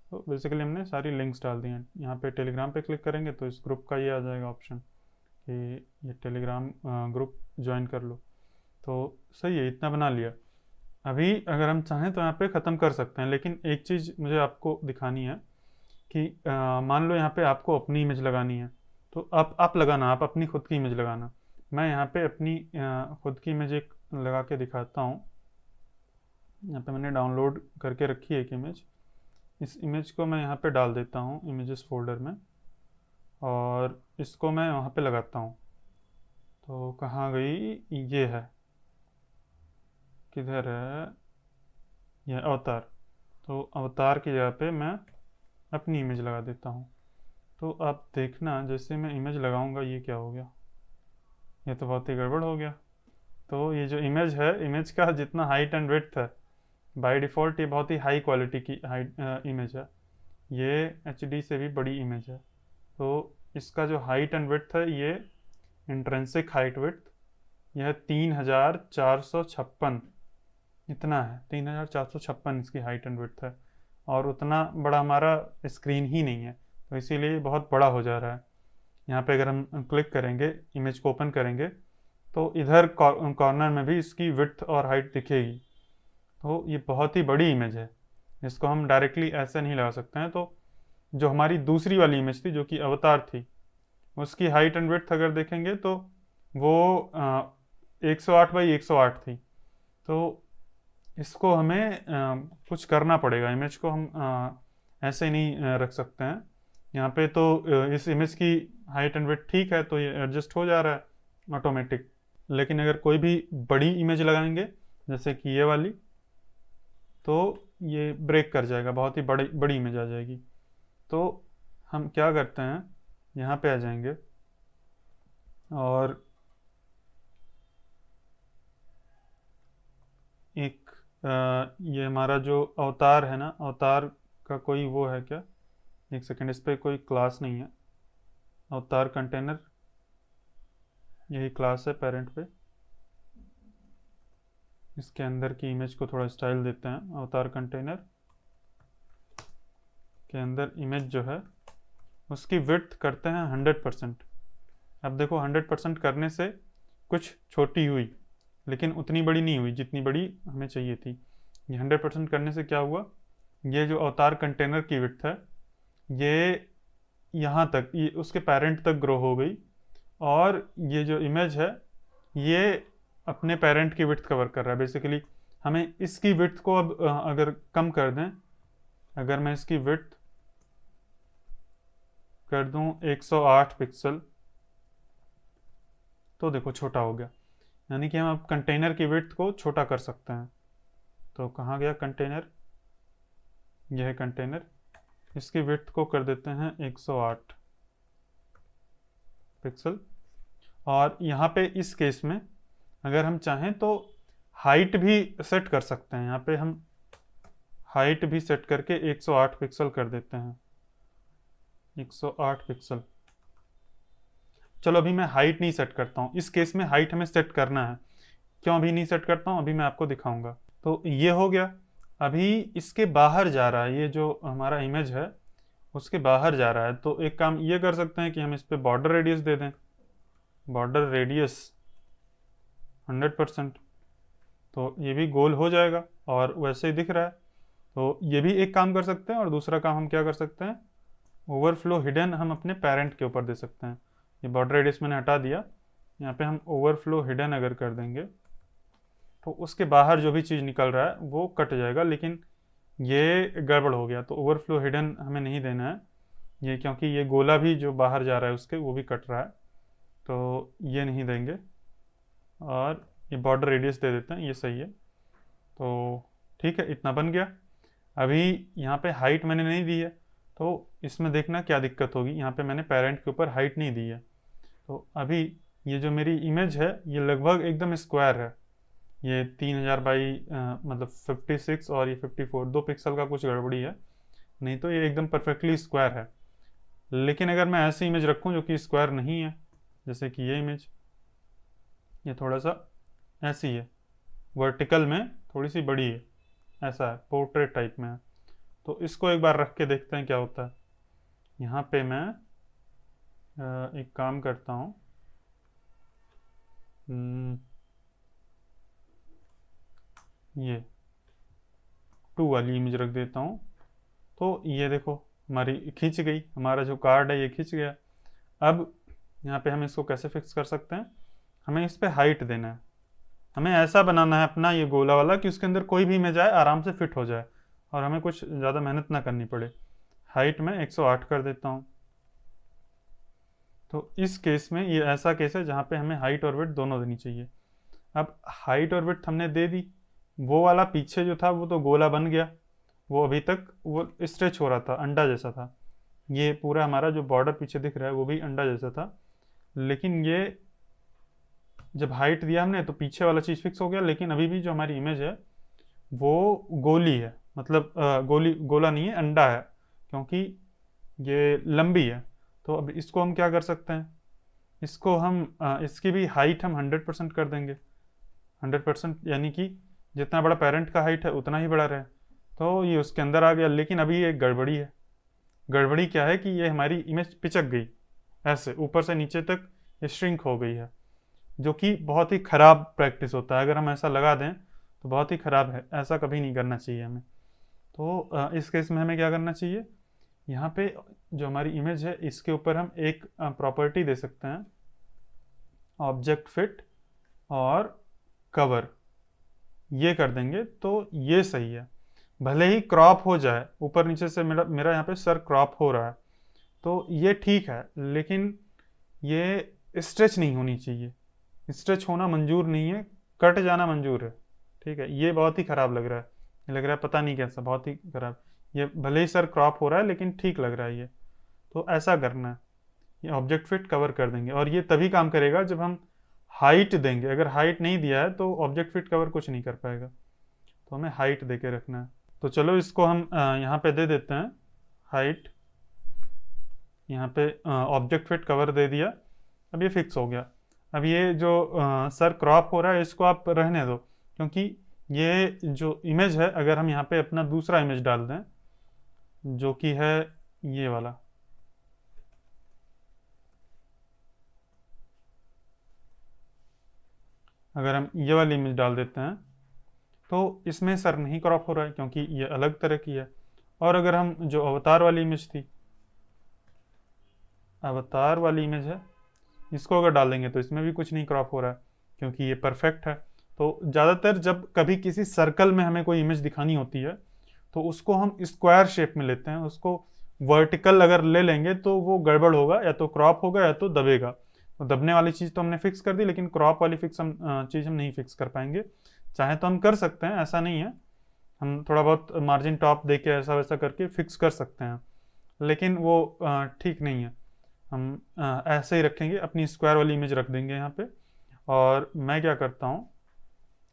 तो बेसिकली हमने सारी लिंक्स डाल दी हैं। यहाँ पे टेलीग्राम पे क्लिक करेंगे तो इस ग्रुप का ये आ जाएगा ऑप्शन कि ये टेलीग्राम ग्रुप ज्वाइन कर लो। तो सही है, इतना बना लिया। अभी अगर हम चाहें तो यहाँ पे ख़त्म कर सकते हैं, लेकिन एक चीज़ मुझे आपको दिखानी है कि मान लो यहाँ पे आपको अपनी इमेज लगानी है, तो आप लगाना, आप अपनी खुद की इमेज लगाना। मैं यहाँ पे अपनी खुद की इमेज एक लगा के दिखाता हूँ। यहाँ पे मैंने डाउनलोड करके रखी है एक इमेज। इस इमेज को मैं यहाँ पे डाल देता हूँ इमेजेस फोल्डर में, और इसको मैं वहाँ पे लगाता हूँ। तो कहाँ गई, ये है, किधर है, यह अवतार। तो अवतार की जगह पे मैं अपनी इमेज लगा देता हूँ। तो आप देखना जैसे मैं इमेज लगाऊंगा ये क्या हो गया, ये तो बहुत ही गड़बड़ हो गया। तो ये जो इमेज है, इमेज का जितना हाइट एंड विड्थ है, बाय डिफ़ॉल्ट ये बहुत ही हाई क्वालिटी की हाइट इमेज है, ये एचडी से भी बड़ी इमेज है। तो इसका जो हाइट एंड विड्थ है, ये इंट्रेंसिक हाइट विड्थ यह 3456 इतना है, 3456 इसकी हाइट एंड विड्थ है, और उतना बड़ा हमारा स्क्रीन ही नहीं है, तो इसीलिए बहुत बड़ा हो जा रहा है। यहाँ पे अगर हम क्लिक करेंगे, इमेज को ओपन करेंगे, तो इधर कॉर्नर में भी इसकी विड्थ और हाइट दिखेगी। तो ये बहुत ही बड़ी इमेज है, इसको हम डायरेक्टली ऐसे नहीं लगा सकते हैं। तो जो हमारी दूसरी वाली इमेज थी जो कि अवतार थी, उसकी हाइट एंड विड्थ अगर देखेंगे तो वो 108 बाई 108 थी। तो इसको हमें कुछ करना पड़ेगा, इमेज को हम ऐसे ही नहीं रख सकते हैं। यहाँ पे तो इस इमेज की हाइट एंड विड्थ ठीक है, तो ये एडजस्ट हो जा रहा है ऑटोमेटिक। लेकिन अगर कोई भी बड़ी इमेज लगाएंगे जैसे कि ये वाली, तो ये ब्रेक कर जाएगा, बहुत ही बड़ी बड़ी इमेज आ जाएगी। तो हम क्या करते हैं, यहाँ पे आ जाएंगे और एक ये हमारा जो अवतार है ना, अवतार का कोई वो है क्या, एक सेकंड, इस पर कोई क्लास नहीं है, अवतार कंटेनर यही क्लास है पेरेंट पे। इसके अंदर की इमेज को थोड़ा स्टाइल देते हैं, अवतार कंटेनर के अंदर इमेज जो है उसकी विड्थ करते हैं 100%। अब देखो 100% करने से कुछ छोटी हुई, लेकिन उतनी बड़ी नहीं हुई जितनी बड़ी हमें चाहिए थी। ये 100% करने से क्या हुआ, ये जो अवतार कंटेनर की विड्थ है ये यहाँ तक, ये उसके पेरेंट तक ग्रो हो गई, और ये जो इमेज है ये अपने पेरेंट की विड्थ कवर कर रहा है। बेसिकली हमें इसकी विड्थ को अब अगर कम कर दें, अगर मैं इसकी विड्थ कर दूं 108 पिक्सल, तो देखो छोटा हो गया, यानी कि हम अब कंटेनर की विड्थ को छोटा कर सकते हैं। तो कहाँ गया कंटेनर, यह है कंटेनर, इसकी विड्थ को कर देते हैं 108 पिक्सल। और यहाँ पे इस केस में अगर हम चाहें तो हाइट भी सेट कर सकते हैं, यहाँ पे हम हाइट भी सेट करके 108 पिक्सल कर देते हैं, 108 पिक्सल। चलो अभी मैं हाइट नहीं सेट करता हूँ, इस केस में हाइट हमें सेट करना है। क्यों अभी नहीं सेट करता हूँ, अभी मैं आपको दिखाऊंगा। तो ये हो गया, अभी इसके बाहर जा रहा है, ये जो हमारा इमेज है उसके बाहर जा रहा है। तो एक काम ये कर सकते हैं कि हम इस पर बॉर्डर रेडियस दे दें, बॉर्डर रेडियस 100%, तो ये भी गोल हो जाएगा और वैसे ही दिख रहा है। तो ये भी एक काम कर सकते हैं। और दूसरा काम हम क्या कर सकते हैं, ओवरफ्लो हिडन हम अपने पेरेंट के ऊपर दे सकते हैं। ये बॉर्डर रेडियस मैंने हटा दिया, यहाँ पे हम ओवरफ्लो हिडन अगर कर देंगे तो उसके बाहर जो भी चीज़ निकल रहा है वो कट जाएगा, लेकिन ये गड़बड़ हो गया। तो ओवरफ्लो हिडन हमें नहीं देना है ये, क्योंकि ये गोला भी जो बाहर जा रहा है उसके वो भी कट रहा है, तो ये नहीं देंगे। और ये बॉर्डर रेडियस दे देते हैं, ये सही है। तो ठीक है, इतना बन गया। अभी यहाँ पे हाइट मैंने नहीं दी है, तो इसमें देखना क्या दिक्कत होगी। यहाँ पे मैंने पेरेंट के ऊपर हाइट नहीं दी है, तो अभी ये जो मेरी इमेज है ये लगभग एकदम स्क्वायर है। ये 3000 बाई मतलब 56 और ये 54, 2 पिक्सल का कुछ गड़बड़ी है, नहीं तो ये एकदम परफेक्टली स्क्वायर है। लेकिन अगर मैं ऐसी इमेज रखूँ जो कि स्क्वायर नहीं है, जैसे कि ये इमेज, ये थोड़ा सा ऐसी है, वर्टिकल में थोड़ी सी बड़ी है, ऐसा है, पोर्ट्रेट टाइप में है, तो इसको एक बार रख के देखते हैं क्या होता है। यहाँ पे मैं एक काम करता हूँ, ये 2 वाली इमेज रख देता हूँ। तो ये देखो हमारी खींच गई, हमारा जो कार्ड है ये खींच गया। अब यहाँ पे हम इसको कैसे फिक्स कर सकते हैं, हमें इस पे हाइट देना है, हमें ऐसा बनाना है अपना ये गोला वाला कि उसके अंदर कोई भी इमेज आए आराम से फिट हो जाए। और हमें कुछ ज़्यादा मेहनत ना करनी पड़े। हाइट में 108 कर देता हूँ। तो इस केस में ये ऐसा केस है जहाँ पे हमें हाइट और विड्थ दोनों देनी चाहिए। अब हाइट और विड्थ हमने दे दी, वो वाला पीछे जो था वो तो गोला बन गया, वो अभी तक वो स्ट्रेच हो रहा था, अंडा जैसा था। ये पूरा हमारा जो बॉर्डर पीछे दिख रहा है वो भी अंडा जैसा था। लेकिन ये जब हाइट दिया हमने तो पीछे वाला चीज़ फिक्स हो गया, लेकिन अभी भी जो हमारी इमेज है वो गोली है, मतलब गोला नहीं है, अंडा है, क्योंकि ये लंबी है। तो अब इसको हम क्या कर सकते हैं, इसको हम इसकी भी हाइट हम 100% कर देंगे। 100% यानी कि जितना बड़ा पेरेंट का हाइट है उतना ही बड़ा रहे। तो ये उसके अंदर आ गया, लेकिन अभी एक गड़बड़ी है। गड़बड़ी क्या है कि ये हमारी इमेज पिचक गई, ऐसे ऊपर से नीचे तक ये श्रिंक हो गई है, जो कि बहुत ही ख़राब प्रैक्टिस होता है। अगर हम ऐसा लगा दें तो बहुत ही ख़राब है, ऐसा कभी नहीं करना चाहिए हमें। तो इस केस में हमें क्या करना चाहिए, यहाँ पे जो हमारी इमेज है इसके ऊपर हम एक प्रॉपर्टी दे सकते हैं, ऑब्जेक्ट फिट और कवर, ये कर देंगे तो ये सही है। भले ही क्रॉप हो जाए ऊपर नीचे से, मेरा मेरा यहाँ पे सर क्रॉप हो रहा है तो ये ठीक है, लेकिन ये स्ट्रेच नहीं होनी चाहिए। स्ट्रेच होना मंजूर नहीं है, कट जाना मंजूर है। ठीक है, ये बहुत ही ख़राब लग रहा है, लग रहा है पता नहीं कैसा, बहुत ही ख़राब। ये भले ही सर क्रॉप हो रहा है लेकिन ठीक लग रहा है ये। तो ऐसा करना है, ये ऑब्जेक्ट फिट कवर कर देंगे, और ये तभी काम करेगा जब हम हाइट देंगे। अगर हाइट नहीं दिया है तो ऑब्जेक्ट फिट कवर कुछ नहीं कर पाएगा, तो हमें हाइट दे के रखना है। तो चलो इसको हम यहाँ पे दे देते हैं हाइट, यहाँ पे ऑब्जेक्ट फिट कवर दे दिया। अब ये फिक्स हो गया। अब ये जो सर क्रॉप हो रहा है इसको आप रहने दो, क्योंकि ये जो इमेज है, अगर हम यहाँ पे अपना दूसरा इमेज डाल दें जो कि है ये वाला, अगर हम ये वाली इमेज डाल देते हैं तो इसमें सर नहीं क्रॉप हो रहा है क्योंकि ये अलग तरह की है। और अगर हम जो अवतार वाली इमेज थी, अवतार वाली इमेज है, इसको अगर डाल देंगे तो इसमें भी कुछ नहीं क्रॉप हो रहा है क्योंकि ये परफेक्ट है। तो ज़्यादातर जब कभी किसी सर्कल में हमें कोई इमेज दिखानी होती है तो उसको हम स्क्वायर शेप में लेते हैं, उसको वर्टिकल अगर ले लेंगे तो वो गड़बड़ होगा, या तो क्रॉप होगा या तो दबेगा। तो दबने वाली चीज़ तो हमने फिक्स कर दी, लेकिन क्रॉप वाली चीज़ हम नहीं फिक्स कर पाएंगे। चाहे तो हम कर सकते हैं, ऐसा नहीं है, हम थोड़ा बहुत मार्जिन टॉप दे के ऐसा वैसा करके फिक्स कर सकते हैं, लेकिन वो ठीक नहीं है। हम ऐसे ही रखेंगे, अपनी स्क्वायर वाली इमेज रख देंगे यहाँ पे। और मैं क्या करता हूँ,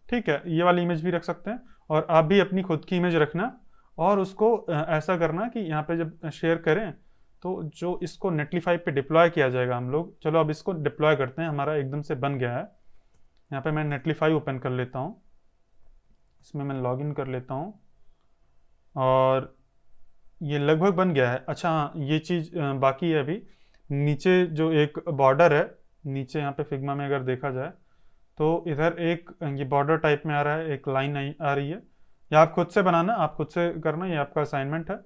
ठीक है, ये वाली इमेज भी रख सकते हैं, और आप भी अपनी खुद की इमेज रखना, और उसको ऐसा करना कि यहाँ पे जब शेयर करें तो जो इसको नेटलीफाई पे डिप्लॉय किया जाएगा हम लोग, चलो अब इसको डिप्लॉय करते हैं। हमारा एकदम से बन गया है। यहाँ पे मैं नेटलीफाई ओपन कर लेता हूँ, इसमें मैं लॉगिन कर लेता हूँ, और ये लगभग बन गया है। अच्छा हाँ, ये चीज़ बाकी है अभी, नीचे जो एक बॉर्डर है, नीचे यहाँ पे फिग्मा में अगर देखा जाए तो इधर एक ये बॉर्डर टाइप में आ रहा है, एक लाइन आ रही है। ये आप खुद से बनाना, आप खुद से करना, ये आपका असाइनमेंट है।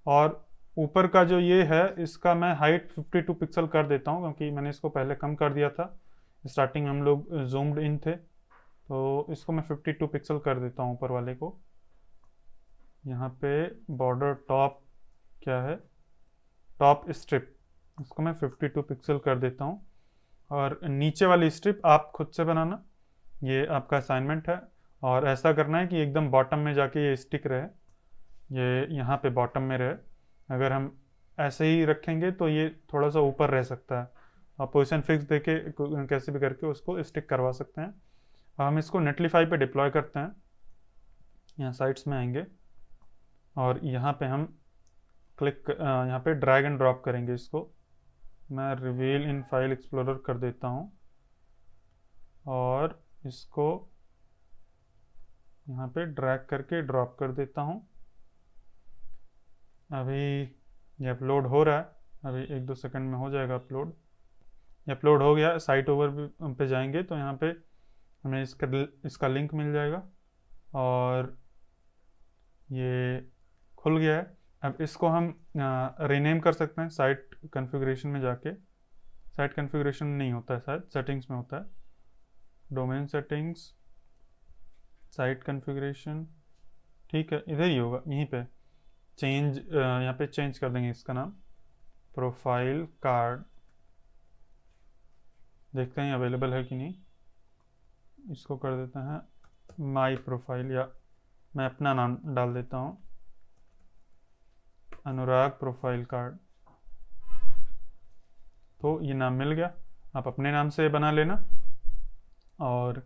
और ऊपर का जो ये है इसका मैं हाइट 52 पिक्सल कर देता हूँ, क्योंकि मैंने इसको पहले कम कर दिया था, स्टार्टिंग में हम लोग जूम्ड इन थे। तो इसको मैं 52 पिक्सल कर देता हूँ ऊपर वाले को। यहाँ पे बॉर्डर टॉप क्या है, टॉप स्ट्रिप, इसको मैं 52 पिक्सल कर देता हूँ। और नीचे वाली स्ट्रिप आप खुद से बनाना, ये आपका असाइनमेंट है। और ऐसा करना है कि एकदम बॉटम में जाके ये स्टिक रहे, ये यहाँ पे बॉटम में रहे। अगर हम ऐसे ही रखेंगे तो ये थोड़ा सा ऊपर रह सकता है। आप पोजीशन फिक्स देके कैसे भी करके उसको स्टिक करवा सकते हैं। हम इसको नेटलीफाई पे डिप्लॉय करते हैं, यहाँ साइड्स में आएंगे और यहाँ पे हम यहाँ पे ड्रैग एंड ड्रॉप करेंगे इसको। मैं रिवील इन फाइल एक्सप्लोरर कर देता हूँ और इसको यहाँ पे ड्रैग करके ड्रॉप कर देता हूँ। अभी ये अपलोड हो रहा है, अभी 1-2 सेकंड में हो जाएगा अपलोड। ये अपलोड हो गया। साइट ओवर पे जाएंगे तो यहाँ पे हमें इसका लिंक मिल जाएगा और ये खुल गया है। अब इसको हम रीनेम कर सकते हैं साइट कॉन्फ़िगरेशन में जाके। साइट कॉन्फ़िगरेशन में नहीं होता है, शायद सेटिंग्स में होता है, डोमेन सेटिंग्स, साइट कॉन्फ़िगरेशन, ठीक है, इधर ही होगा, यहीं पे चेंज, यहाँ पे चेंज कर देंगे इसका नाम, प्रोफाइल कार्ड। देखते हैं अवेलेबल है कि नहीं। इसको कर देते हैं माई प्रोफाइल, या मैं अपना नाम डाल देता हूँ, अनुराग प्रोफाइल कार्ड। तो ये नाम मिल गया, आप अपने नाम से बना लेना और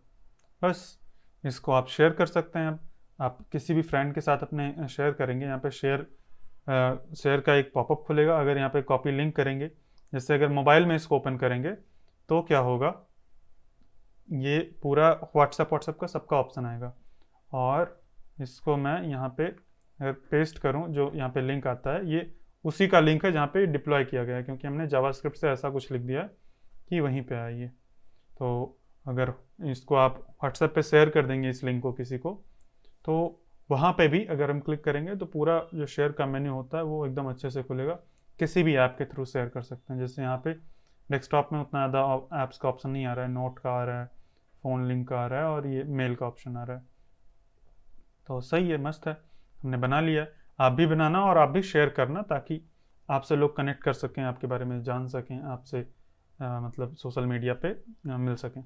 बस इसको आप शेयर कर सकते हैं। अब आप किसी भी फ्रेंड के साथ अपने शेयर करेंगे, यहाँ पे शेयर का एक पॉपअप खुलेगा। अगर यहाँ पे कॉपी लिंक करेंगे, जैसे अगर मोबाइल में इसको ओपन करेंगे तो क्या होगा, ये पूरा व्हाट्सएप का सबका ऑप्शन आएगा। और इसको मैं यहाँ पे अगर पेस्ट करूँ, जो यहाँ पे लिंक आता है, ये उसी का लिंक है जहाँ पे डिप्लॉय किया गया है, क्योंकि हमने जावास्क्रिप्ट से ऐसा कुछ लिख दिया है कि वहीं पे आइए। तो अगर इसको आप व्हाट्सएप पे शेयर कर देंगे इस लिंक को किसी को, तो वहाँ पे भी अगर हम क्लिक करेंगे तो पूरा जो शेयर का मेन्यू होता है वो एकदम अच्छे से खुलेगा। किसी भी ऐप के थ्रू शेयर कर सकते हैं। जैसे यहाँ पे डेस्कटॉप में उतना ज़्यादा ऐप्स का ऑप्शन नहीं आ रहा है, नोट का आ रहा है, फ़ोन लिंक का आ रहा है और ये मेल का ऑप्शन आ रहा है। तो सही है, मस्त है, हमने बना लिया है। आप भी बनाना और आप भी शेयर करना, ताकि आपसे लोग कनेक्ट कर सकें, आपके बारे में जान सकें, आपसे मतलब सोशल मीडिया पे मिल सकें।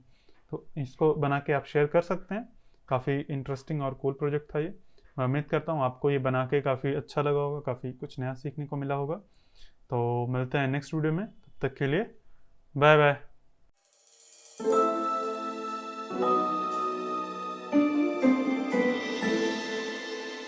तो इसको बना के आप शेयर कर सकते हैं। काफ़ी इंटरेस्टिंग और कूल प्रोजेक्ट था ये। मैं उम्मीद करता हूँ आपको ये बना के काफ़ी अच्छा लगा होगा, काफ़ी कुछ नया सीखने को मिला होगा। तो मिलते हैं नेक्स्ट वीडियो में, तब तक के लिए बाय बाय।